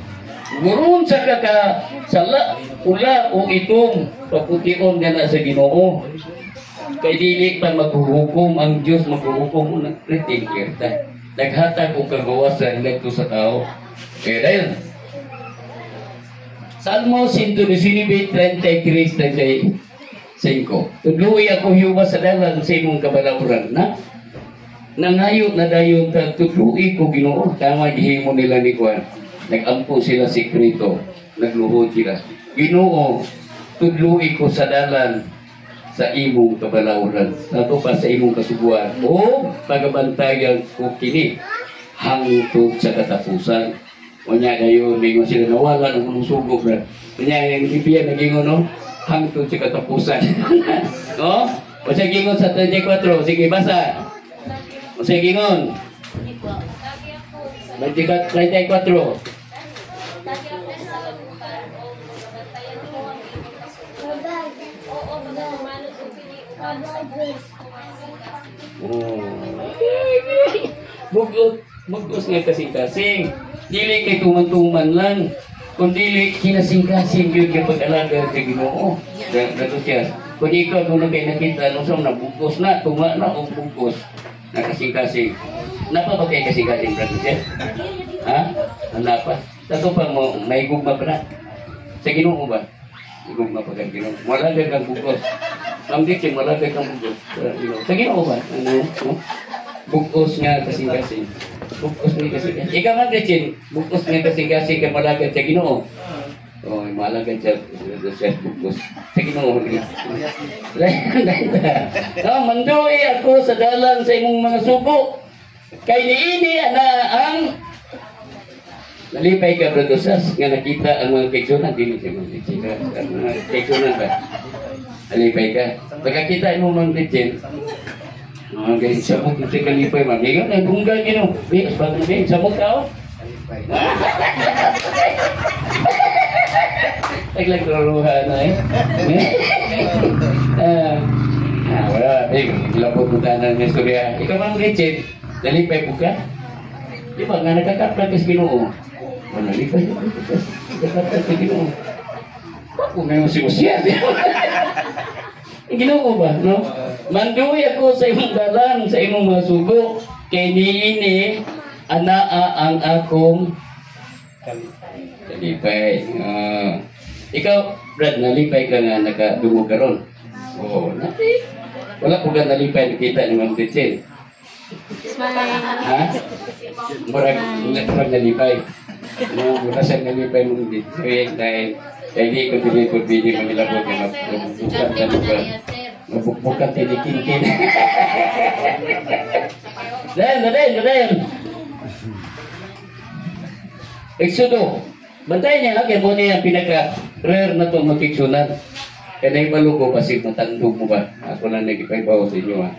Gurun sa sala, ula o itong papution nga na sa Ginoo. Kay dili pa maghuhukom ang Dios, maghuhukom ng pretingkir ta. Naghatag og kagawasan ngadto sa tao. Kaya dahil Salmo 119:33-35. Tudluoy ako hiwa sa dalan sa imong kabalawran na nangayo na dayon ta tudluoy ko Ginoo. Tama gihimo nila ni Juan. Nagampo sila sekreto, nagluhod sila. Ginoo, tudluoy ko sa dalan sa imong kabalawran. Nato pa sa imong kasuguan. O pagabantayan ko kini hangtod sa katapusan. Unya kayo, ningon sila nawala ng mga sugo, bro. Unya, yung Biblia nagingon, no? Hangtod sa katapusan. No? O siya gingon sa 34, sige, basa. O siya gingon. 34. Bugos nga kasing-kasing. Dili kay tuman-tuman lang. Kung dili kinasing-kasing yun yung pag-alaga sa Ginoo. Gato siya. Kung ikaw doon kay nakita, nung saan nabugos na, tuma na o bugos. Nakasing-kasing. Napa ba kayo kasing-kasing, gato siya? Ha? Napa? Tato pa mo, may gugma pa na. Sa Ginoo ba? Gugma pa kang Ginoo. Malaga kang bugos. Ang dikin, malaga kang bugos. Sa Ginoo ba? Ano? Bugos nga kasing-kasing. Bukos nga kasing-kasing. Ikaw nga, Gretchen, bukos nga kasing-kasing ka malagad sa Ginoo. Oh, malagad siya bukos. Sa Ginoo. Mandoy ako sa dalan sa imong mga sugo. Kay niini ana ang nalipay ka, Bradosas, nga nakita ang mga keksunan. Dili siya mga keksunan ba? Nalipay ka. Pagkakita mo mga Gretchen, guys, sabog na siya kalipay, ma'am. Ngayon, nagbunggal gino. Bias, bagong din. Sabog ka, oh. Naglaruha na, eh. Wala. Lapot mo tanan ng istorya. Ikaw, ma'am Richard, nalipay po ka? Di ba, nga nakakaplag ka sa Ginoo? Nalipay ka. Nakakaplag ka Ginoo. Bakit mo ngayon siya? Ginoo ba, no? Manduwi ako sa imong dalan, sa imong mga sugo, kay niini anaa ang akong kalipay. Ikaw, Brad, nalipay ka nga nakadungog ka ron. Oo, natin. Wala po ka nalipay nakita ni Ma'am Gretchen. Ha? Murag nalipay. Mura sa nalipay mong Gretchen dahil hindi ko pinipod-video mamilabot na mabukbukan ka lugar. Mabukbukan tinikin-kin. Dayan. Exodo. Bantayan niya, kaya mo niya pinaka-rare na itong makiksyonan. Kaya na imaluko kasi matandog mo ba? Ako na nagipaybaw sa inyo, ha?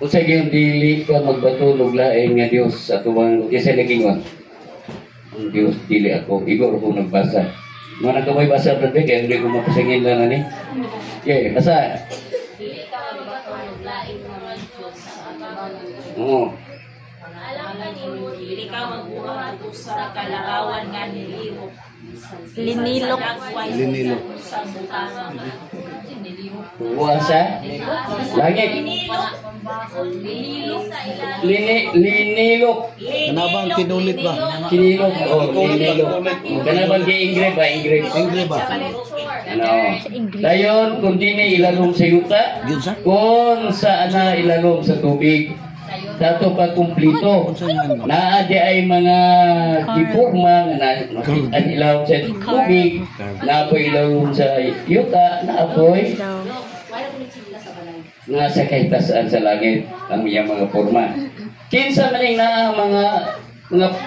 Kung sa iyong dili ka magbatulog laing nga Diyos sa tuwang kasi nagingon. Ang Diyos dili ako. Igor kung nagbasa. Mga nagkamay basa brad, kaya hindi ko mapasangin lang na ni. Okay, basa. Dili ka magbatulog laing mga Diyos sa tuwang. Oo. Dili ka magbuhat sa kalarawan nga nilihok. Linilok. Sa butang. Buwasa. Langit. Linilok. Kanabang kinulit ba? Kinilok. Oh, linilok. Kanabang gi-engrave ba? Engrave ba? Ano? Dayon, kung di na ilalong sa yuta, kung saan na ilalong sa tubig, sa ito pa kumplito. Naadi ay mga diporma na ang ilaw sa tubig, naapoy ilaw sa yuta, naapoy nga sa kahitasan sa langit ang iyang mga forma. Kinsa man yung na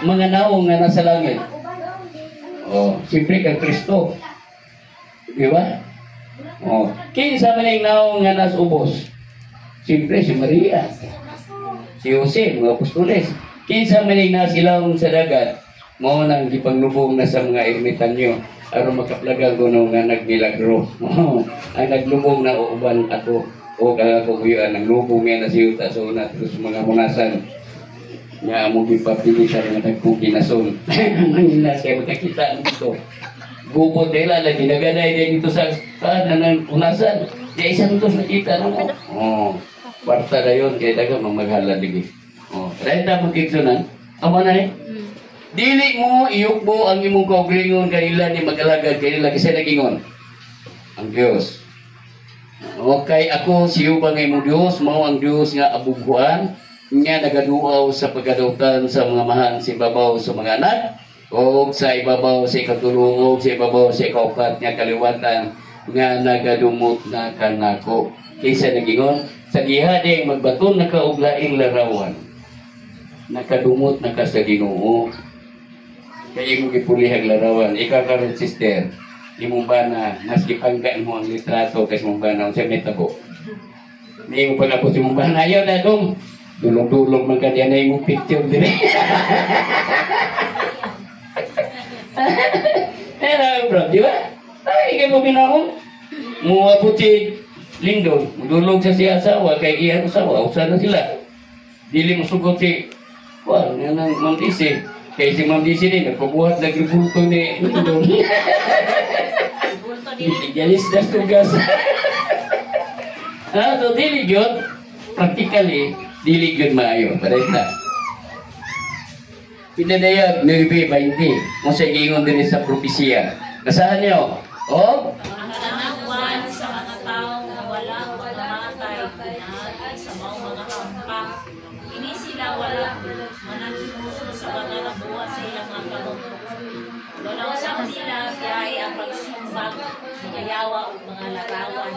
mga naong nga nasa langit. Oh, siyempre kang Kristo. Di ba? Oh, kinsa man yung naong nga nasa ubos. Siyempre si Maria. Si Jose, mga apostoles. Kinsa man yung nasa ilawon sa dagat. Mao nang gipanglubong na sa mga ermitanyo aron makaplagan kuno nga nagmilagro. Ang naglubong na uban ako o ako kuyuan naglubong nga na si Yuta sa una terus mga hunasan nga mo gipapilitan nga dagkong kinason. Manginas kay makakita dito. Gupod nila lagi nagaday din dito sa ng hunasan. Ya isang tos nakita na mo. Oh, kwarta na yun kaya daga maghala digi. Oh, dahil tapos kiksunan, amo na eh. Dili mo iyukbo ang imong kaugalingon kanila ni mag-alagad kanila kasi nagingon ang Dios. Okay, ako siyo ba nga imong Dios, mao ang Dios nga abuguan nga nagaduaw sa pagkadautan sa mga mahal sa ibabaw sa mga anak o sa ibabaw sa ikatulong o sa ibabaw sa ikaupat nga kaliwatan nga nagadumot na kanako. Kaysa nagingon sa gihading magbaton na kauglaing larawan nakadumot na ka sa Ginoo. Kaya mo gipulihag larawan. Ikaw karon sister, imong bana, mas gipanggaan mo ang litrato kasi mong bana sa metabo. May mo pala po si mong bana, ayaw na dong. Dulog-dulog man ka diyan na imong picture din. Hello bro, di ba? Ay, ikaw mo binahon. Mua po si Lindon, dulog sa siya asawa, kay iyan asawa, usa na sila. Dili mo sugot si, wala, yan ang Ma'am Disi. Kaya si Ma'am Disi din, nagpabuhat na gribulto ni Lindon. Galis na tugas. So, dili yun, practically, dili yun maayo. Pares na. Pinadayag, 9:20, kung sa ingon din sa propesya. Kasahan niyo? Oh? Ang kanakuan sa mga taong walang pagkamatay, sa mga hampa. Ini sila walang manangimuso sa mga nabuha sa ilang mga kalungkot. Wala sa kanila kaya ang pagsumbag, mga yawa o mga larawan.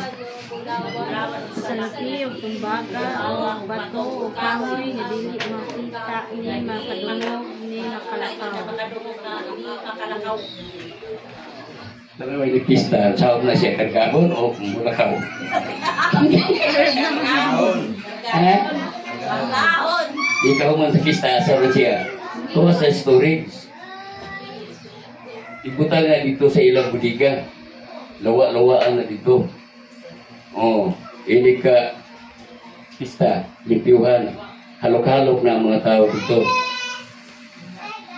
Sa laki o kumbaga o bato o kahoy na dili makita ini makadungog ni nakalakaw. Makadungog na ini makalakaw. Dalawa yung pista, sahod na siya kargahon o mulakaw. Ha? Lahon! Ikaw man sa pista, sahod siya. Ito sa story. Ibutan na dito sa ilang budiga. Lawa-lawaan na dito. Oh, ini ka pista, limpiyuhan. Halok-halok na ang mga tao dito.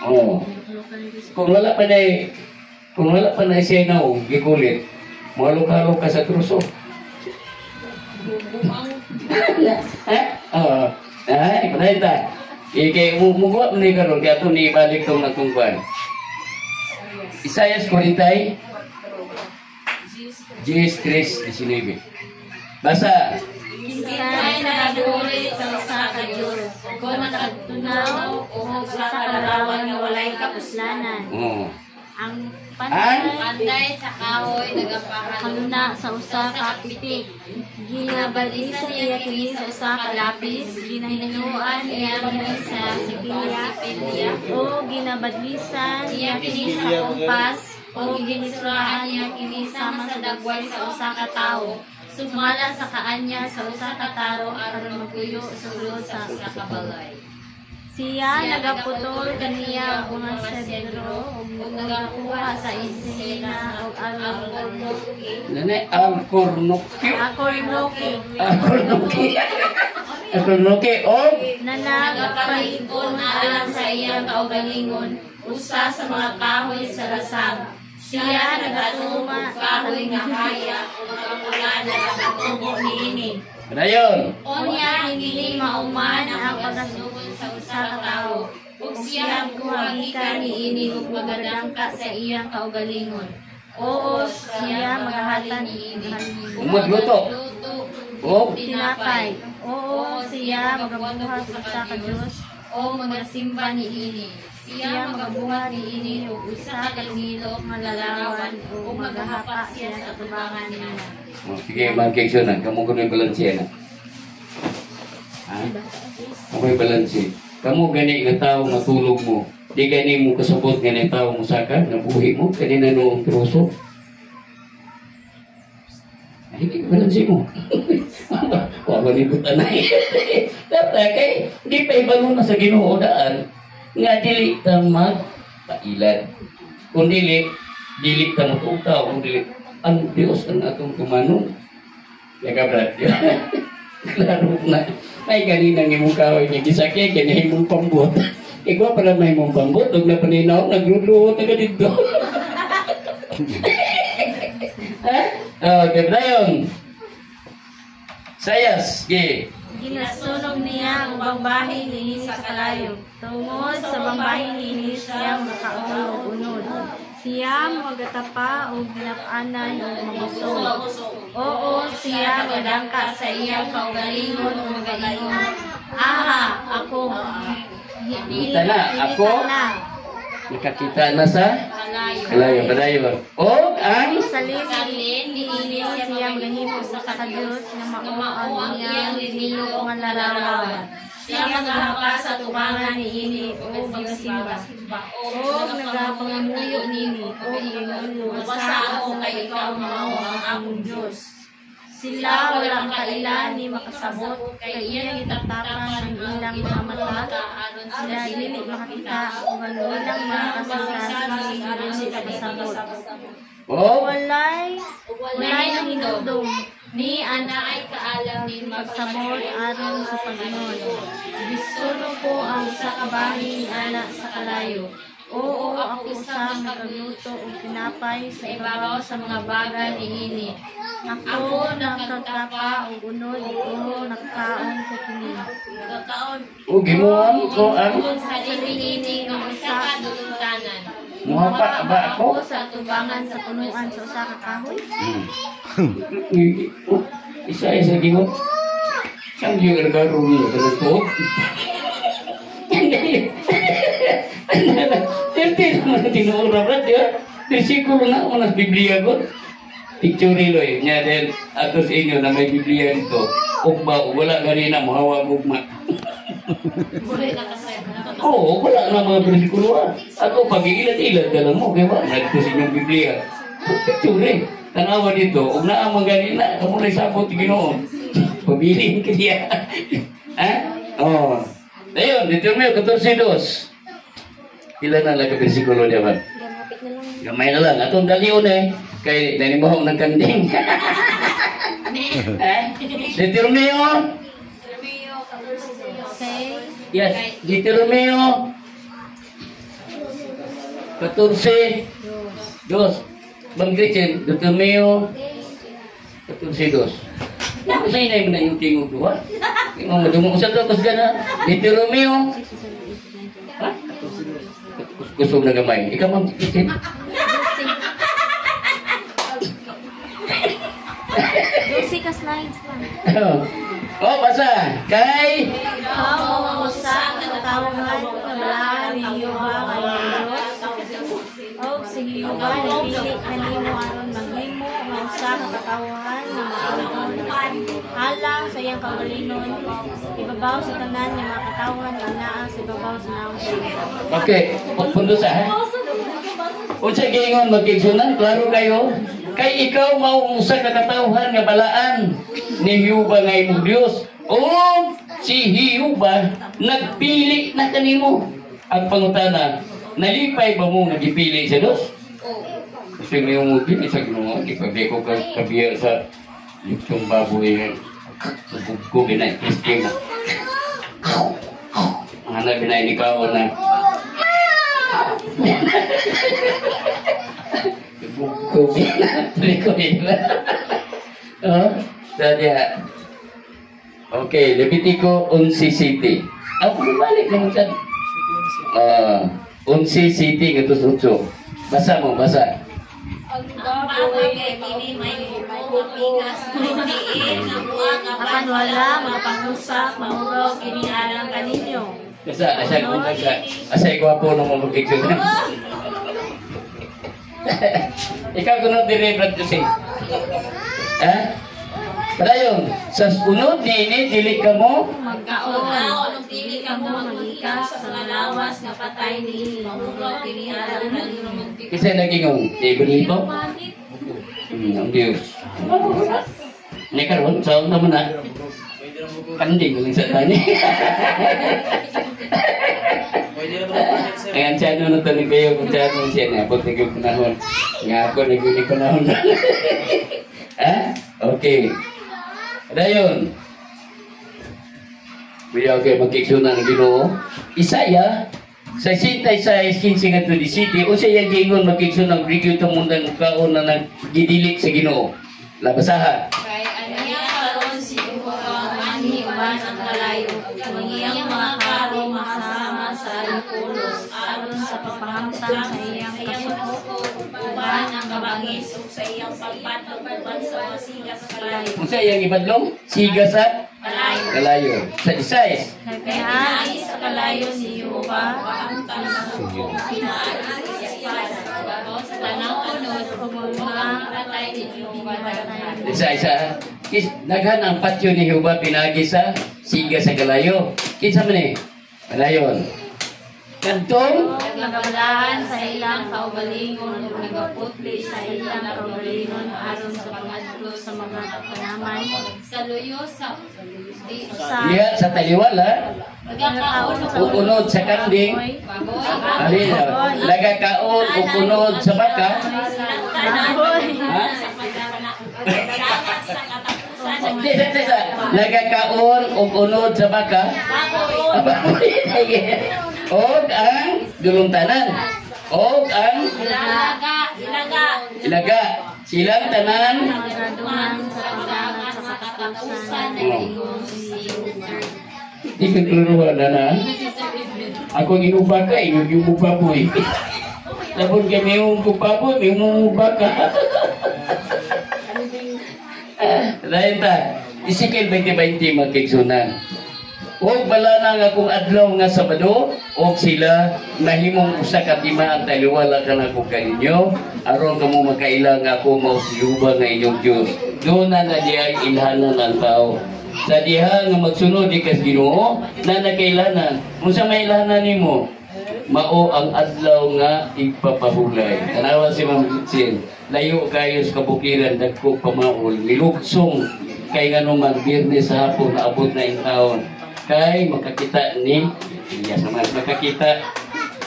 Oh. Kung wala pa na siya na gikulit, malok-halok ka sa truso. Ay, panayta. Ikay umuwa mo ni karon kaya ito ni balik itong natungkuan. Isaias 40, Gs. 3:19. Basa. Kinsay nagduli sa usa ka Dios, kung nagtunaw o sa kalarawan nga walay kapuslanan. Oh. Ang Panday sa kahoy kanuna sa usa ka pitik. Ginabalisan niya kini sa usa ka lapis, ginahinuan niya kini sa sipilya, o ginabadlisan niya kini sa kompas, o ginisurahan niya kini sama sa dagway sa usa ka tawo. Sumala sa kaanya sa usa ka taro aron magtuyo sa sulod sa usa ka balay. Siya nagaputol kaniya og mga sedro ug nagakuha sa isina og Nane Alcornoque. Alcornoque og nagapahigon alang sa iyang kaugalingon usa sa mga kahoy sa rasang. Siya nagatuma kahoy nga haya ug ang ulan nagatubo niini. Dayon. Onya hindi mauman ang pagasugod sa usa ka tawo. Ug siya kuhagikan niini ug magadangka sa iyang kaugalingon. Oo, siya magahatag niini. Umagluto. Oh, tinapay. Oo, siya magabuhat sa usa ka Dios. O magasimba niini. Siya magabuhat niini ug usa ka lumilok nga larawan ug magahapa siya sa tubangan niya. sige, magkiksunan. Kamu ko na yung balansya na. Ako'y balanse. Kamu gani nga tao matulog mo. Di gani mo kasabot gani tao mo saka, nabuhi mo, kanina noong truso. Ay, hindi balanse mo. Wala ni ko tanay. Dapat kay, di pa ibalo na sa Ginoo daan. Nga dili ta magpailan. Kung dili ta matutaw. Kung dili, ang Diyos ang atong tumanong. Yaga brad. Klaro na. May ganina ng imong kaway niya. Gisakya, ganyan imong pambot. Ikaw pala may imong pambot. Huwag na paninaw, nagluluhot na ka dito. Ha? Okay, dayon. Sayas, okay. Ginasunog niya ang bangbahin niini sa kalayo. Tungod sa bangbahin niini siya makaulog-unod. Siya magatapa o ginapanan o mabusog. Oo, siya madangka sa iyang kaugalingon o magalingon. Aha, ako. Kita na, ako. Nakakita na sa kalayo. Padayon. O ang Salin niini siya magahimo sa Diyos na mao ang iyang linilo nga larawan. Siya maghahaka sa tubangan niini o gisimba. O nagapangamuyo nini o ginulo sa ako kay ikaw mao ang akong Diyos. Sila walang kailan ni makasabot kay iyang itatapan ng ilang mga mata. Sila dili makakita o ilang mga kasasasi ni makasabot. Walay nang hinudong ni ana ay kaalam ni magsabot aron sa Panginoon. Gisuno ko ang sa kabahin ana sa kalayo. Oo, ako sa nagluto o pinapay sa ibabaw sa mga bagay niini. Ako nakatapa o unod o nagkaon ko kini. o gimuang ko ang Sa niini ng isa dulutanan. muhapa ba ako? Sa tubangan sa punuan sa usa ka kahoy. Isa gimo. Saan yung ergaro niyo? Terus Hindi naman tinuro brad ya. Disikulo na ako ng Biblia ko. Picture loy. Nya din ato sa inyo na may Biblia nito. Ugma, wala ganina mahawag ugma. Oo, wala na mga bersikulo. Ako pag-iilat-ilat ka lang mo. Kaya ba? Nagto sa inyong Biblia. Picture tanawa dito. Ug naa man ganina. Kamu na isabot Ginoo. Pabilin ka diya. Ha? Oh. Dayon, dito mo 14:2. Ilan na lang bersikulo niya ba? Gamay na lang. Atong dalion kay nanimahong ng kanding. Deuteronomio. Yes, Deuteronomio 14:2. Bang Gretchen, Deuteronomio 14:2. Ako sa inay mo na yung tingog doon. Yung madumong sa ito, kasi gana. Deuteronomio. Ha? Kusog na gamay. Ikaw ma'am, Gretchen. Dosi ka slides lang. Oh, basa. Kay Ikaw ang usa ka katawhan kabalaan ni Jehova kay Diyos. O si Jehova nipili kanimo aron maghimo nga usa ka katawhan nga maangkon alang sa iyang kaugalingon ibabaw sa tanan nga mga katawhan nga naa sa ibabaw sa naong siya. okay, punto sa unsa giingon magigsunan, klaro kayo. Kay ikaw mao usa ka katawhan nga balaan ni Jehova nga imong Dios. O si Jehova nagpili na kanimo. Ang pangutana, nalipay ba mo nagipili sa Dios? Kasi may umupili sa Ginoo, di pa ko kabiya sa yung baboy sa bugko ginay-kisting. Ano binay ni Kao na bugko ginay-kisting. Dadya. Okay, Levitico 11:7. Ako balik naman dyan. 11:7 ito sa 8. Basa mo, basa. Ang baboy kay kini may buko pikas diin ang buang Apan wala mapangusap mauraw kini alang kaninyo. Asay ko nagka. Asay ko po nung mamagigsunan. Ikaw kuno dire Brad Jose. Ha? Padayon, sa unod niini dili ka mo Magkaon, ug dili ka mo magikas sa mga lawas nga patay ni mahulog kini alam kasi nagingong ibrito. Ang Diyos. Ini karon sa naman na. Kanding lang sa tani. Ayan siya nung natuloy kayo kung siya nung siya nga. Pag naging panahon. Nga ako naging panahon. Ha? Okay. Dayon. Kuya okay, magkiksunan ng Ginoo. Isaya, sa sintay sa 15 nga to di city, o siya yung gingon magkiksunan ng rigyo itong mundang kaon na nagdidilik sa Ginoo. Labasaha. kay aniya karon si Jehovah ani uban ang kalayo iyang mga karo masama sa lupulos aron sa pagpahamtang sa iyang kasuko uban ang kabangis ug sa iyang pagpatog uban sa mga sigas kalayo Kung siya yung ibadlong, siga sa kalayo kalayo. Sa isais, kaya sa kalayo si Jehovah ang tanang sa tanang unod ug mga patay ni Jehovah daghan isa-isa. Naghan ang patyo ni Jehovah pinagi sa siga sa kalayo. Kinsa man eh? Kalayon. Kantong nagabalahan sa ilang kaugalingon ug nagaputli sa ilang kaugalingon aron sa pangadto sa mga kanaman sa luyo sa diha sa taliwala, nagakaon ukunod sa kanding, ali nagakaon ukunod sa baka. Ha? Nagakaon ukunod sa baka. Og ang dulungtanan. Og ang ilaga. Silang tanan. Di ka kluruhan na. Ako ginuba ka, yung baboy. Tapos kami yung baboy, yung baka. Dahil ta, Ezekiel 20:20 magkiksunan. Og bala na nga kung adlaw nga Sabado, og sila nahimong usa ka tima ang taliwala ka na ko kaninyo, aron kamo makailang ako mao si Jehovah nga inyong Dios. Doon na diay ilhanan ang tao. Sa diha nga magsunod di kas Ginoo, na nakailanan. Unsa may ilhanan nimo? Mao ang adlaw nga ipapahulay. Tanawa si Ma'am Litsin, layo kayo sa kabukiran dagko pamaol, nilugsong kay nganuman Biyernes sa hapon naabot na yung taon. Kay makakita ni Elias naman makakita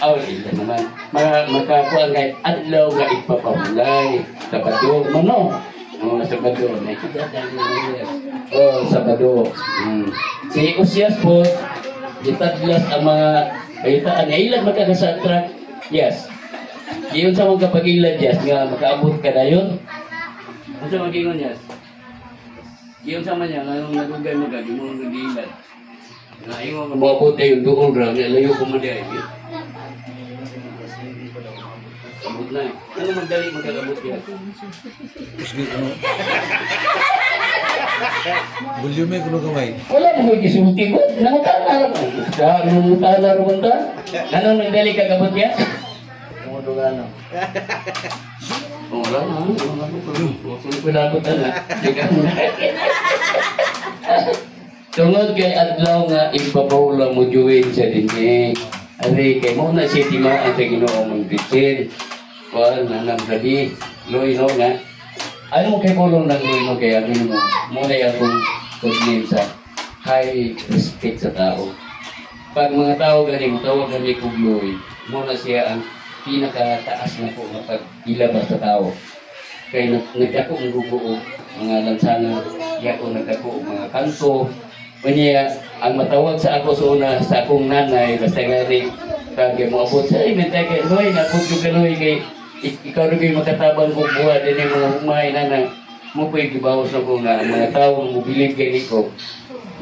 Elias naman makakuha nga adlaw nga ipapahulay Sabado mano Sabado nakita Sabado si Usias po ditadlas ang mga kayitaan ilan magkakasatra yes iyon sa mga kapag-ilan yes nga makaabot ka dayon ano sa mag-ingon yes iyon sa man niya ngayong nagugay mo ka di mo nag-ilan na yung mga puti yung doon ra layo ko mo diay. Sabot na. Ano magdali magkakabot yan? Volume kuno kamay. Wala mo gisulti ko. Nangutana ra. Nangutana ra man ta. Ano magdali kakabot yan? Tumudungan. Wala na. Wala ko labot na. Tungod kay adlaw nga ipapawala mo juwin sa dinhi. Ari kay mo na siya timaan sa Ginoo mong bitsin. Kuan nanang sabi, loy no nga. Ano mo kay kulong ng loy no kay amin mo. Muna akong kudlin sa high respect sa tao. Pag mga tao galing tawag kami kog loy, muna siya ang pinakataas na po nga pag-ilabas sa tao. Kay nagdako ang gubuo, mga lansana, yako nagdako mga kanto. Kanya, ang matawag sa ako sa una, sa akong nanay, basta nga rin, kaya mo abot sa mentay kay Loy, napod yung kaloy kay, ikaw rin kayo makatabang kong buwan, din yung mga humay na mo po yung gibawas na ko nga, mga tao mo bilib kay Nico,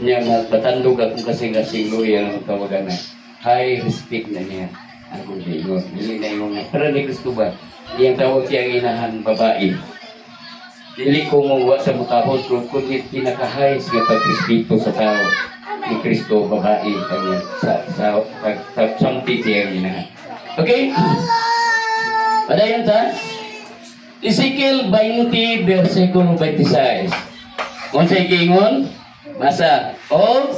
niya matandog akong kasing-kasing Loy, ang tawagan na, high respect na niya, ako din, hindi na yung mga, pero ni Cristo ba, yung tawag siya ang inahan babae, dili ko mawa sa mukahod kundi pinaka-highs nga pag-respeto sa tao ni Kristo babae kanya sa pag-samti siya gina. Okay? Padayon ta? Ezekiel 20 versikulo 26. Unsay giingon? Basa. O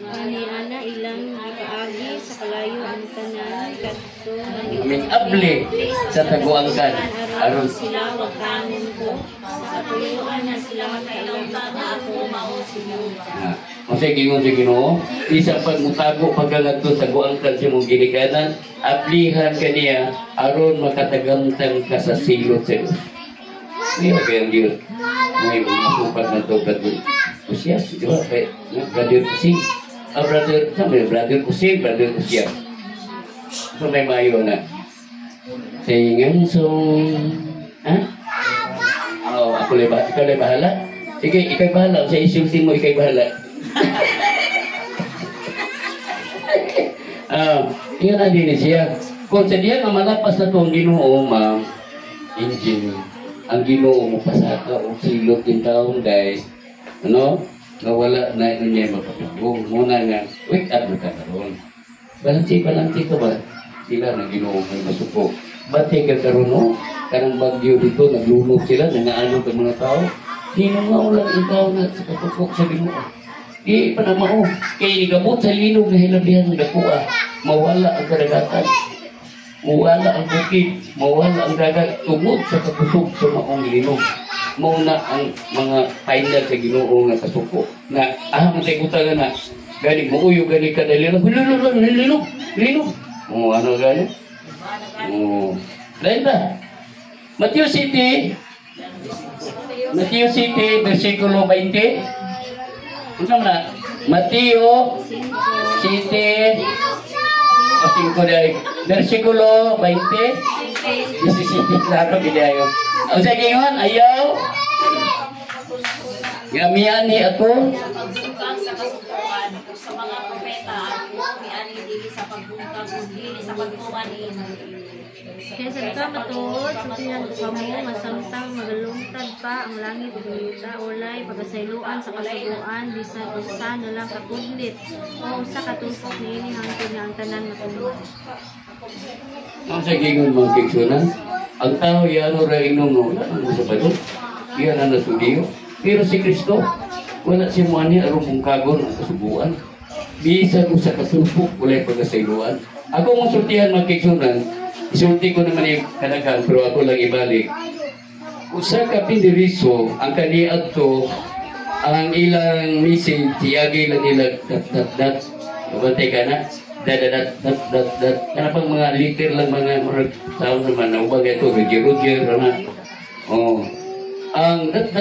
Ani ana ilang nakaagi sa kalayo ang tanan kadto aming abli sa taguangkan aron sila wagkanon ko sa katuyuan na sila magkailang na ako mao sila. Unsay giingon sa Ginoo? Isa pag mutago pagkangadto sa taguangkan sa imong ginikanan, aplihan kaniya aron makatagamtan ka sa silot sa Dios. Niya kayang Diyos. May masupag na ito Kusyas, di ba? Brother Kusing. Brother Kusing, Brother Kusyas. So may mayo na. Singang song... Ha? Oo, ako ikaw lang bahala. Sige, ikay bahala. Sa isulti mo, ikay bahala. Yun ang din siya. Kung sa diyan ang malapas na ito ang Ginoo, ma'am, Injil, ang Ginoo mo pasaka o silot yung taong day, ano, nawala na ito niya mapapagong. Muna nga, wake up na kakaroon. Balanti ka ba? Sila na Ginoo may masuko. Bati ka karoon, no? Karang bagyo dito, naglulog sila, nangaano ka mga tao. Hinungaw lang yung tao na sa katukok sa Ginoo. Di pa na mao. Kaya igabot sa linog na hilabihan ng dakuha. Mawala ang karagatan. Mawala ang bukid, mawala ang dagat, tungod sa katusok sa maong linog. Mauna ang mga final sa Ginoo nga kasuko. Na, matay kutaga na, gani, muuyo, gani ka na linog. Ano gani? Dahil ba? Matthew City, versikulo 20. Ano na? Matthew City, versikulo 20. Klaro gidayo. Ang sa gingon ayaw gamian ni ako Pagsukang sa kasukuan sa mga propeta ni ani dili sa pagbungkag ug dili sa pagtuman ni Kaya sa ka matuod, sa tiyan ko kamo, masamtang magalungtad pa ang langit ug yuta, ulay pagasayloan sa kasuguan, bisan usa na lang katudlit, o usa katusok niini hangtod nga ang tanan matungod. ang sa gingon mga kigsunan. Ang tao yan o rainom no, wala nang sa bato. Yan ang nasudiyo. Pero si Kristo, wala si Muani arong bungkagon ang kasubuan. Bisa ko sa kasupok, wala yung pagkasayluan. Ako mong sultihan mga kigsunan, isulti ko naman yung kanakan, pero ako lang ibalik. Usa ka pindiriso, ang kaniad to, ang ilang message, tiyagi lang nila, dat, mabantay ka na, dat, kana pang mga liter lang mga tao naman, na ubag ito, Roger, na, ang dat,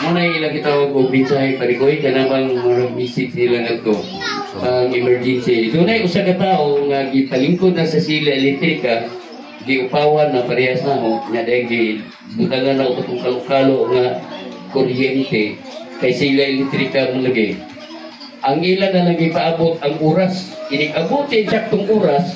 muna yung ilang itawag o binsahe parikoy, kana pang mga message nila ito, ang emergency. Ito na yung usa ka tao, nga gipalingkod na sa sila elektrika, di upawan na parehas na ho, nga dahil butangan na itong kalukalo nga kuryente, kay sila elektrika mo lagi. Ang ilan na lagi paabot ang oras, inig-abot sa insaktong oras,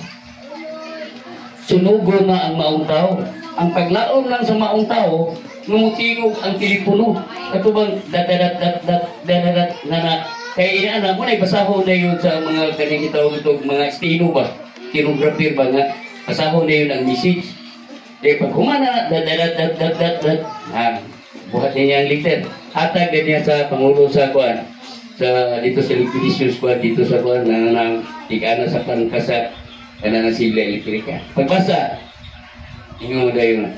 sunugo na ang maong tao. Ang paglaom lang sa maong tao, numutingog ang telepono. Ito bang dadadat na kaya inaana mo na ibasaho na yun sa mga kaning itawag itong mga estino ba, kinographer ba nga, basaho na yun ang message. Dahil pag humana, buhat niya ang liter. Hatag din niya sa Pangulo sa kuan, sa dito sa Liquidation Squad, dito sa kuan, nananang tigana sa pangkasat, nananang sila elektrika. Pagbasa, ingo na yun.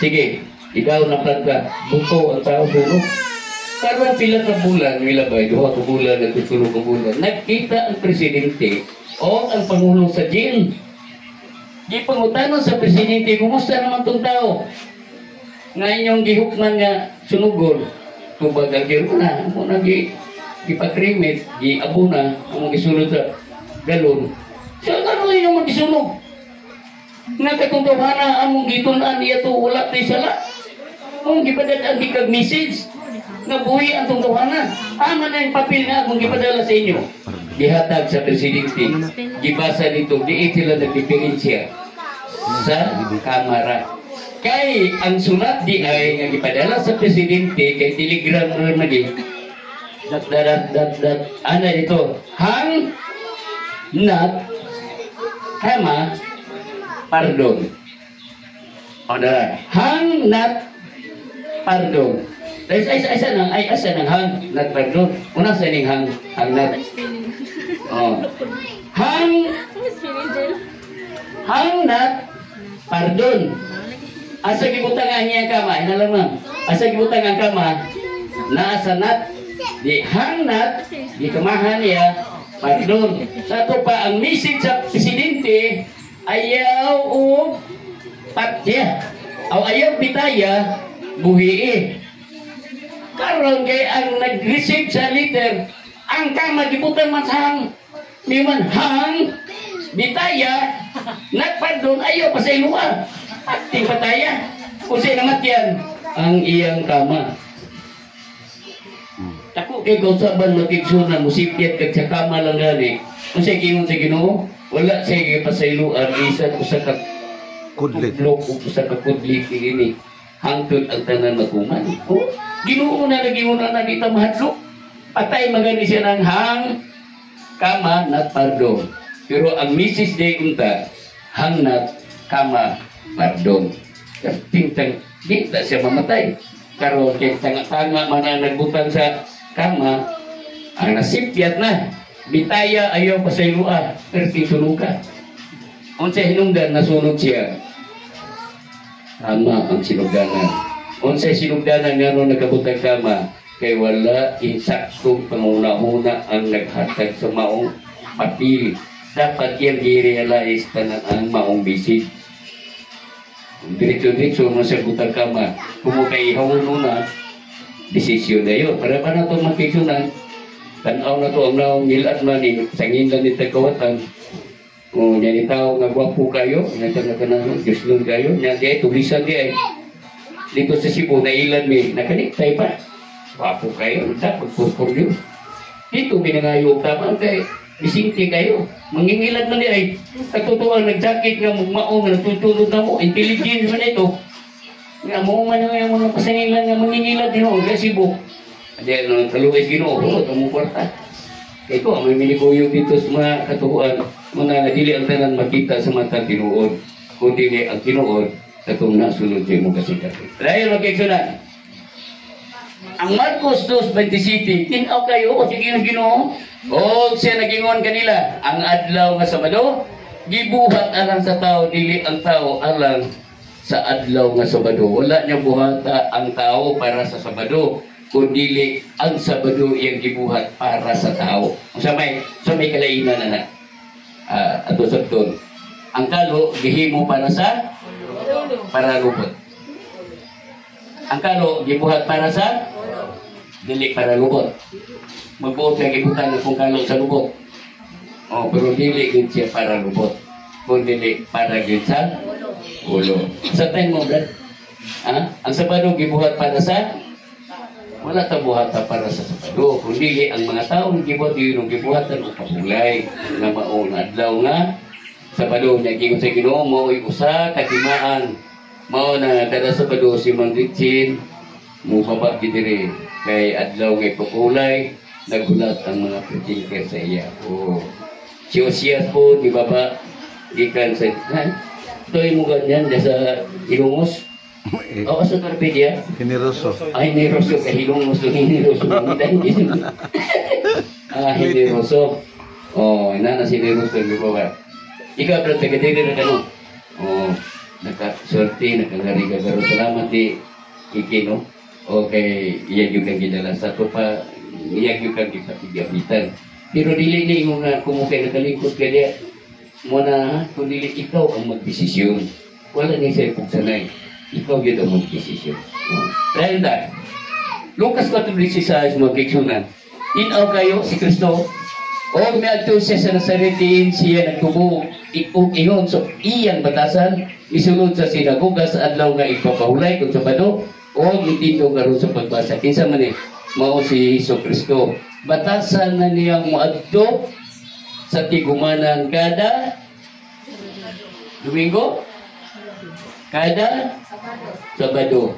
Sige, ikaw na planta, buto ang tao sunog. Karang pila ka bulan, milabay, 2 ka bulan, at 3 ka bulan, nagkita ang presidente o ang Pangulo sa jail. Di pangutanon sa presidente, kumusta naman itong tao? Nga inyong gihukman nga sunugol, tubag ang giro na, mo na gipakrimit, giabo na, ang gisulod sa galon. So, ano inyong magisunog? Nga katong tawhana, among gitunan niya to, wala tayo sala. Kung gipadala ang gikag message, nga buhi ang tungkawana. Ama na yung papel nga kung gipadala sa inyo. Gihatag sa presidente. Gibasa dito, di sila nagdiferensya sa kamara. Kay ang sulat di ay nga gipadala sa presidente, kay telegram rin lagi. Ano dito? Hang not pardon. Hang not pardon. Asa nang hang nat pardon. Una sa ning hang nat. Oh. Hang nat pardon. Asa gibutangan niya kama, inalam mo. Asa gibutangan kama na asa nat di hang nat di kamahan niya pardon. Sa to pa ang message sa presidente ayaw o patya. O ayaw pitaya buhi. Karon kay ang nag-receive sa letter ang kama gibutan man sa hang miman hang bitaya nagpardon ayaw pa sa iluwa at ting pataya kasi namatyan ang iyang kama. Ako kay kausaban magigsunan musipyat kag sa kama lang gani kung sa gingon sa Ginoo wala siya pasayloan bisan usa ka kudlit o usa ka kudlit ini hangtod ang tanan maguman. Oh, Ginoo na nagingon na kita mahadlok. Patay magani siya ng hang kama nat pardon. Pero ang message day unta hang nat kama pardon. Tintang di ta siya mamatay. Karon kay tanga-tanga man ang nagbutang sa kama ang nasipyat na bitaya ayaw pasayloan pero titulukan. Unsa hinungdan nasunog siya. Tama ang sinugdanan. Unsay sinugdanan nga nung nagkabutang kama kay wala insaktong panguna-una ang naghatag sa maong papil. Dapat yan i-realize tanan ang maong bisit. Diretso-diretso mo sa butang kama. Kung mo kaihaw na desisyon na yun. Para pa na ito magkiksunan. Tanaw na ito ang naong nilat man sangin lang ni Tagkawatan. Kung yan itaw nga gwapo kayo, nagkanakanang Diyos nun kayo, yan di ay tulisan di ay. Dito sa Cebu, nailan may nakaniktay pa. Gwapo kayo, dapat purpur yun. Dito, binangayog tama kay bisinti kayo. Mangingilad man di ay. Katutuang nag-jacket nga magmaong, natutulog na mo, intelligence man ito. Nga mo man nga yung mga pasangilan nga mangingilad din ako, kaya Cebu. Hindi, kaluwis Ginoo, kamong kwarta. Ito, may minibuyog dito sa mga katuhuan. Muna dili ang tanan makita sa mata tinuod. Kung dili ang tinuod, katong nasunod siya mo kasi kasi. Dahil magkiksunan. Ang Marcos 2:27, tinaw kayo o sige ng Ginoo. O siya nagingon kanila, ang adlaw nga Sabado, gibuhat alang sa tao, dili ang tao alang sa adlaw nga Sabado. Wala niya buhata ang tao para sa Sabado. Kundi ang Sabado iyang gibuhat para sa tao. Sa may kalainan na ato sabton. Ang kalo gihimo para lubot. Ang kalo gibuhat para sa dili para lubot. Magbuot lang gibutan kung kalo sa lubot. Oh, pero dili gid siya para lubot. Kung dili para gid sa ulo. Sa time mo, brad. Ang Sabado gibuhat para sa wala ta buhata para sa Sabado, kundi ang mga taong gibuhat yun gibuhatan o pamulay nga maong adlaw nga Sabado niya gingon sa Ginoo mo usa katimaan mao na kada Sabado si Mang Richin mo baba gidiri kay adlaw nga pamulay nagulat ang mga preacher sa iya. O siya po di baba gikan sa toy mo ganyan sa Ilongos. Oo, sa Carpedia. Generoso. Ay, generoso. Kahilong gusto generoso. Generoso. Oh, na si generoso. Ikaw, bro, taga-diri na gano'n. Oh, nakasorti, nakangari-gagaro. Salamat di Kiki, no? Okay, iyan yung kang ginala. Sa ito pa, iyan yung kang ipatigapitan. Pero dili na yung kumukay na kalingkot ka niya. Muna, kung dili ikaw ang magdesisyon. Wala niya sa'yo pagsanay. Ikaw yun ang mag-desisyon. Dahil dahil, Lucas 4:16 mga kiksunan, inaw kayo si Kristo, o may adto siya sa Nazaretin, siya nagtubo, ingon, so iyang batasan, isulod sa sinagoga sa adlaw nga ipapahulay kung Sabado, o dito karon sa pagbasa. Kinsa man mao si Hesus Kristo. Batasan na niyang moadto sa tigumanan kada Domingo, kada Sabado.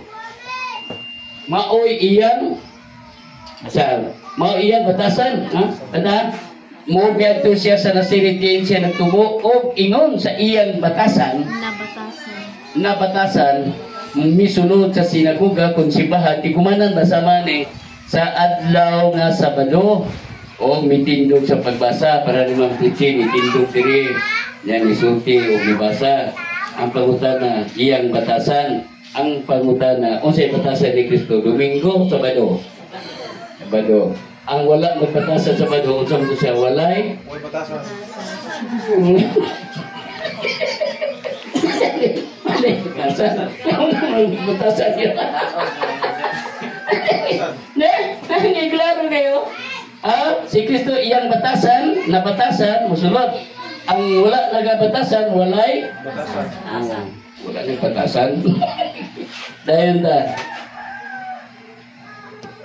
Maoy iyang batasan, ha? Kada mo biadto siya sa Nazaretin, siya nagtubo og ingon sa iyang batasan. Nabatasan. misunod sa sinagoga kung simbahan ti kumanan basama ni sa adlaw nga Sabado o mitindog sa pagbasa para naman pitsin itindog diri yan isulti o ibasa ang pangutana iyang batasan ang pangutana unsay batasan ni Kristo Domingo Sabado ang wala magbatasan Sabado unsay mo siya walay batasan batasan niya ne klaro kayo si Kristo iyang batasan na batasan musulod ang wala nagabatasan walay batasan wala nang batasan dayon ta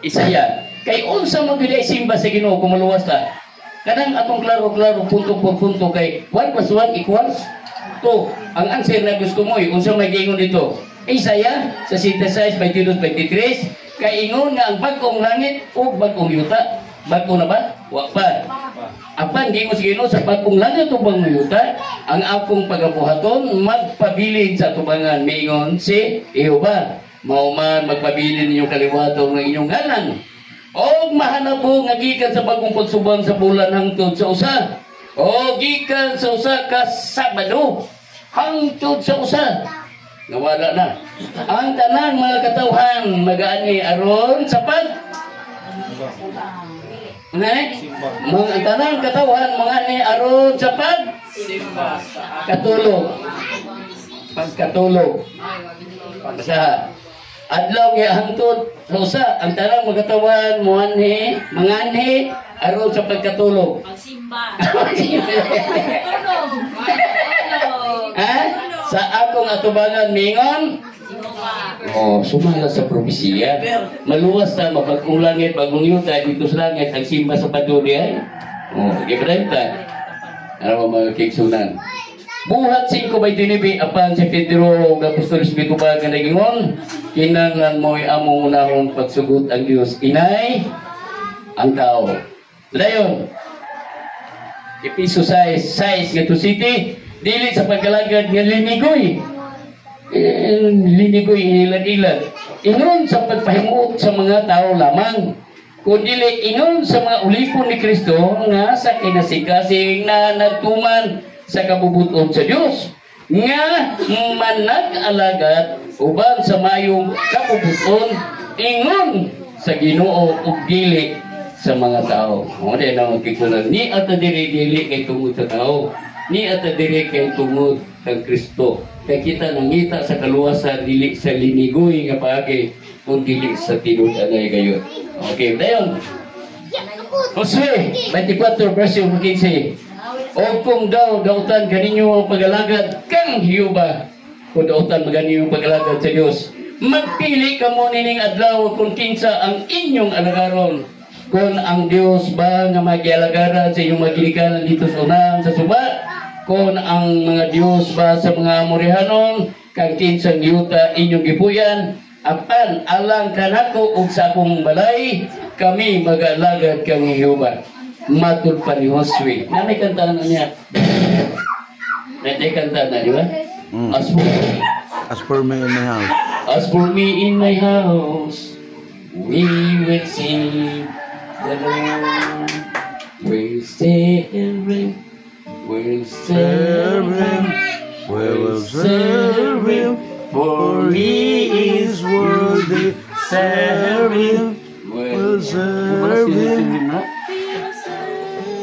Isaya kay unsa man gyud simba sa Ginoo kung maluwas ta kanang atong klaro punto por punto kay 1 + 1 equals 2 ang answer na gusto mo unsa may giingon dito Isaya sa 66:22-23 kay ingon nga ang bagong langit ug bagong yuta bago na ba? Wa pa. Apan di mo sigino sa bagong langit ug bagong yuta ang akong pagabuhaton magpabilin sa tubangan miingon si Jehova mao man magpabilin ninyo kaliwaton ng inyong ngalan og mahanabo nga gikan sa bagong pagsubang sa bulan hangtod sa usa o gikan sa usa ka Sabado hangtod sa usa nawala na ang tanan mga katawhan magaani aron sa pag mga tanang katawan mga ni aron sa pag katulog pagkatulog sa adlaw nga hangtod sa usa ang tanang mga katawan mga ni aron sa pagkatulog Pagsimba. Sa akong atubangan mingon sumala sa propesiya. Maluwas na mapagkong langit, bagong yuta, dito sa langit, ang simba sa paduli ay. Ibrahimta. Ano mga kiksunan. Buhat 5:29, apan si Pedro, Apostolos Bituba, kanagingon, kinangan mo'y among unahon pagsugot ang Diyos. Inay, ang tao. Dayon, Episo 6, nga to city, dili sa pagkalagad nga linigoy. Linigoy ilan-ilan. Ingon sa pagpahimuot sa mga tao lamang. Kundi ingon sa mga ulipon ni Kristo nga sa kinasikasing na nagtuman sa kabubuton sa Dios. Nga manag-alagad uban sa mayong kabubuton ingon sa Ginoo ug dili sa mga tao. Mo din ang kikulan ni at dili kay tungod sa tao. Ni at diri kay tungod kang Kristo. Kaya kita nangita sa kaluwasan dili sa linigoy nga paagi kundi dili sa tinud-anay kayo. Okay, dayon. Josue 24:15. O kung daw dautan kaninyo ang pag-alagad kang Hiyuba, kung dautan maganinyo ang pag-alagad sa Dios, magpili kamo nining adlaw kung kinsa ang inyong alagaron. Kung ang Dios ba nga magialagaran sa inyong maginikanan dito sa unang sa suba, kung ang mga Diyos ba sa mga Amorihanon kang kinsang yuta inyong gipuyan apan alang kanako ug sa akong balay kami mag-alagad kang Jehova matud pa ni Josue na may kanta na niya may kanta na di ba As for me in my house we will sing the Lord will sing we'll serve him, for he is worthy. Serve him, we'll serve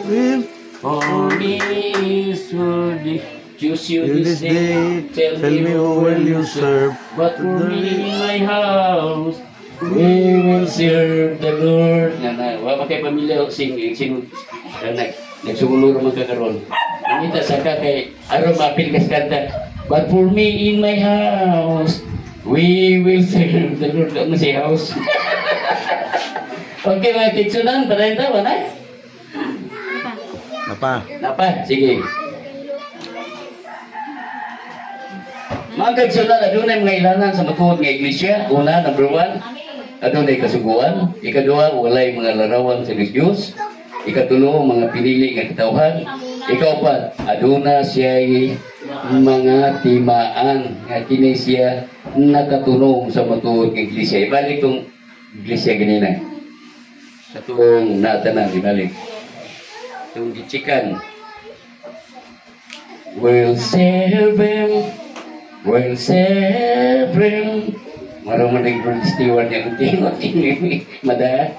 him, for he is worthy. Choose you this day, tell me who will you serve. But for me in my house, we will serve the Lord. Wala kay pamilya sing nagsuguluro magkakaroon. Nangita sa kay aron mapil kas kanta. But for me in my house, we will serve the Lord. Ano si house? Okay, mga kitsunan, parenta ba na? Napa, sige. Mga kitsunan, adunay mga ilanan sa matuod nga iglesia. Una, number 1, adunay kasuguan. Ikaduha, walay mga larawan sa Diyos. Ikatulo, mga pinili nga katawhan. Ikaupat, aduna siya mga timaan nga kini siya nakatunong sa matuod ng iglesia. Ibalik tong iglesia ganina. Sa tuong natanan, ibalik. Itong gichikan. We'll serve him. We'll serve him. Marunong nag-Rod Stewart yung tingot. Mada.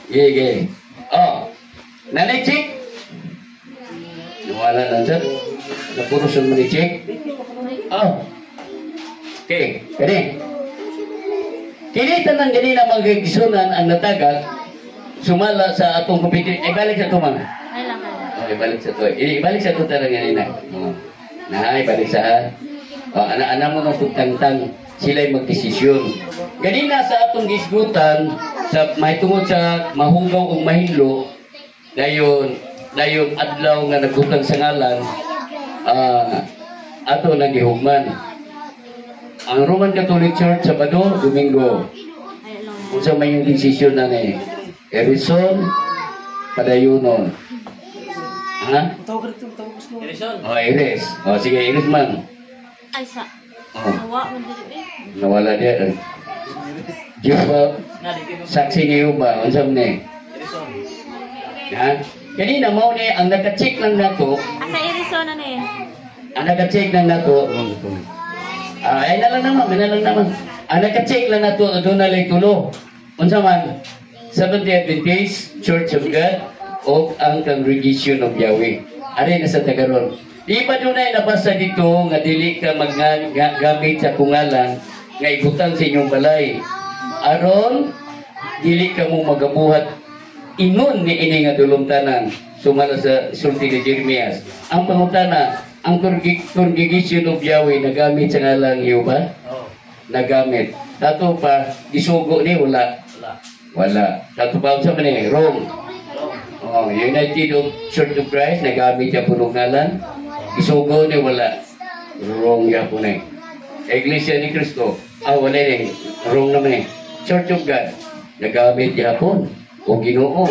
Yeah. Oh. Nanay Chick. Nawala lang siya. Napurusan mo ni Chick. Oh. Okay. Kini tanang ganina magagisunan ang natagag sumala sa atong competition. Ibalik sa ito mga. Ay lang. Ibalik sa ito. Ibalik sa ito talaga ganina. Ibalik sa ha. Anak-anak mo ng tangtang sila'y magdesisyon. Ganina sa atong gisgutan sa may tungod sa mahugaw o mahilo dayon adlaw nga nagbutang sa ngalan ato nang gihugman. Ang Roman Catholic Church Sabado, Domingo. Kung sa may yung desisyon na ni Erison Padayunon. Ha? Iris. Sige, Iris man. Ay sa. Oh. Nawa man dili. Nawala dia. Jehovah saksi ni Jehovah unsam ni. Ha? Kanina mao ni ang naka-check lang nato. Asa Arizona ni? Ang naka-check lang nato. Ay na lang naman. Ang naka-check lang nato aduna lay tulo. Unsa man? Seventh-day Adventist Church of God o ang Congregation of Yahweh. Ari na sa Tagaron. Di ba dunay nabasa dito nga dili ka maggamit sa kungalan nga ibutang sa inyong balay. Aron dili ka mo magabuhat ingon ni ini nga dulumtanan sumala sa sulti ni Jeremias. Ang pangutana, ang Congregation of Yahweh nagamit sa ngalang Yehova? Nagamit. Dato pa disugo ni wala. Dato pa sa ni Rome. United of Church of Christ nagamit sa punong ngalan. Isugo ni wala. Wrong yapon eh. Iglesia ni Cristo. Wala eh. Wrong naman eh. Church of God. Nagamit yapon. O Ginoo.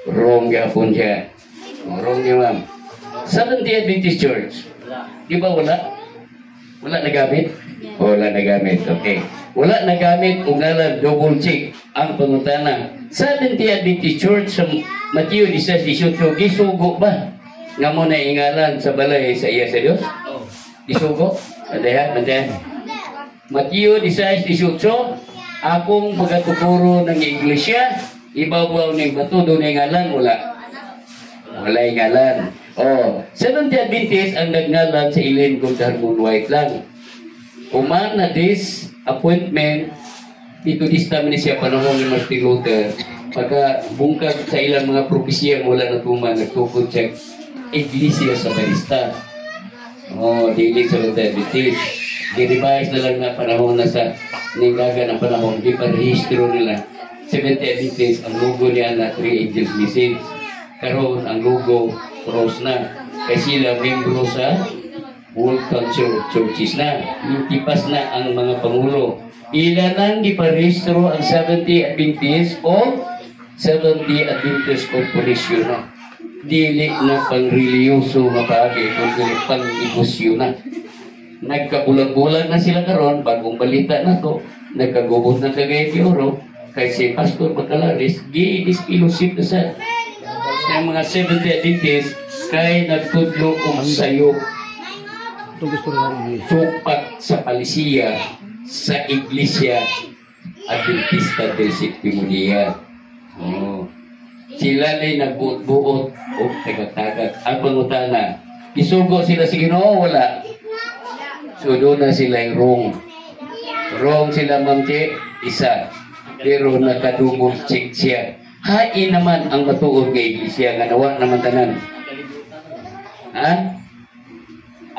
Wrong yapon siya. Wrong niya ma'am. Seventh-day Adventist Church. Di ba wala? Wala nagamit? Wala nagamit. Okay. Wala nagamit o ngalan double check ang pangutana. Seventh-day Adventist Church sa Matthew 16:18 gisugo ba? Nga mo na ingalan sa balay sa iya sa Diyos? Isugo? Adayan. Matthew 16:18 akong pagkatuturo ng iglesia, ibabaw ng bato doon na ingalan, wala ingalan. Seventh-day Adventist ang nagngalan sa Ellen Goldharmon White lang. Kuman na this appointment dito naman siya panahon ni Martin Luther pagka bungkag sa ilang mga propesya mula na tuman nagtukod siya Iglesia sa Barista. Dili sa Luther Adventist. Di-revise na lang na panahon na sa ninggaga ng panahon. Di pa rehistro nila. Seventh-day Adventist, ang logo niya na Three Angels Message. Karoon ang logo cross na. Kaya sila membro sa World Culture of Churches na. Nitipas na ang mga pangulo. Ilan ang iparehistro ang Seventh-day Adventist o Seventh-day Adventist Corporation na. Dili na pang-religyoso nga bagay, kundi pang-negosyo na. Nagkabulag-bulag na sila karon, bagong balita na to, nagkagubot na kagayat euro, kay si Pastor Bacalaris, gi-disfellowship na sa mga Seventh-day Adventist, kay nagtudlo kong sayo. Supat sa palisiya sa Iglesia Adventista del Sétimo Día. Sila ay nagbuot-buot o tagat-tagat. Ang pangutana, isugo sila sa Ginoo, wala. So doon na sila yung wrong. Wrong sila, Ma'am Che, isa. Pero nakadumog check siya. Hain naman ang matuod ng Iglesia nga nawa naman tanan.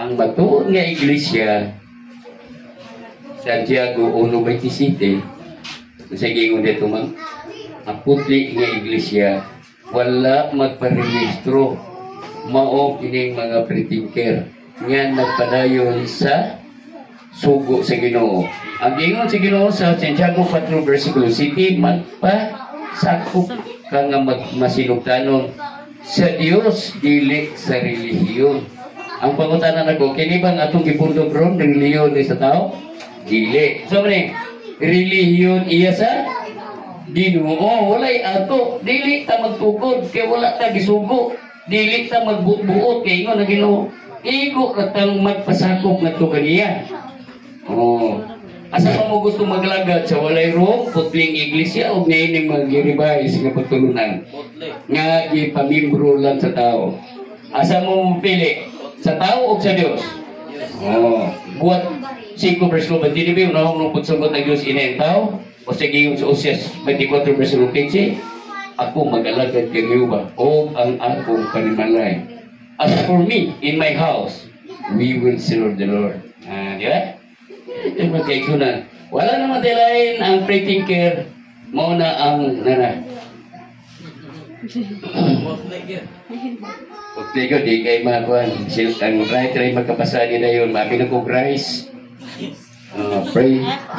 Ang matuod ng Iglesia Santiago 1:27 sa gingon dito man ang putli nga iglesia wala magparehistro mao kining mga pretinker nga nagpadayon sa sugo sa Ginoo. Ang gingon sa Ginoo sa Santiago 4:7 magpasakop ka nga masinugtanon sa Dios dili sa relihiyon. Ang pangutana nako kini bang atong gipundok ron ng relihiyon sa tao? Dili. So man relihiyon iya sa Ginoo. Walay ato. Dili ta magtukod kay wala ta gisugo. Dili ta magbuot kay ingon na Ginoo. Igo ka tang magpasakop ngadto kaniya. Oh. Asa pa mo gusto maglagad sa walay room, putling iglesia o ngayon mag-revise nga pagtulunan nga ipamimbro lang sa tao. Asa mo pili? Sa tao o sa Dios? Oh. Buat 5 verse 20 ba unahong nung pagsugot ng Diyos ina yung tao? O sa giyon sa Osias 24 verse 15, ako mag-alagad kay Jehovah o ang akong panimalay. As for me, in my house, we will serve the Lord. Di ba? Yung magkaikunan. Wala naman lain ang pre-thinker mo na ang nana. Okay ko, di kayo makuhan. Ang writer ay magkapasali na yun. Mapin ako rice.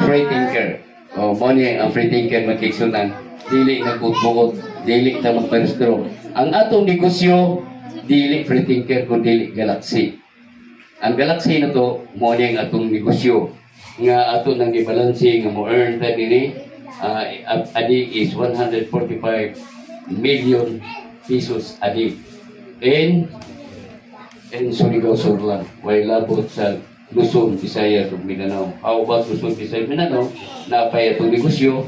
Pre-thinker. O mo niya ang pre-thinker magkaikunan. Dili na kutbukot. Dili na magparistro. Ang atong negosyo, dili pre-thinker kung dili galaxy. Ang galaxy na to, mo niya ang atong negosyo. Nga ato nang gibalansi nga mo earn ta dinhi adi is 145 million pesos adi in Surigao Surlan way labot sa Luzon, Visayas ug Mindanao. How about Luzon, Visayas, Mindanao? Napay atong negosyo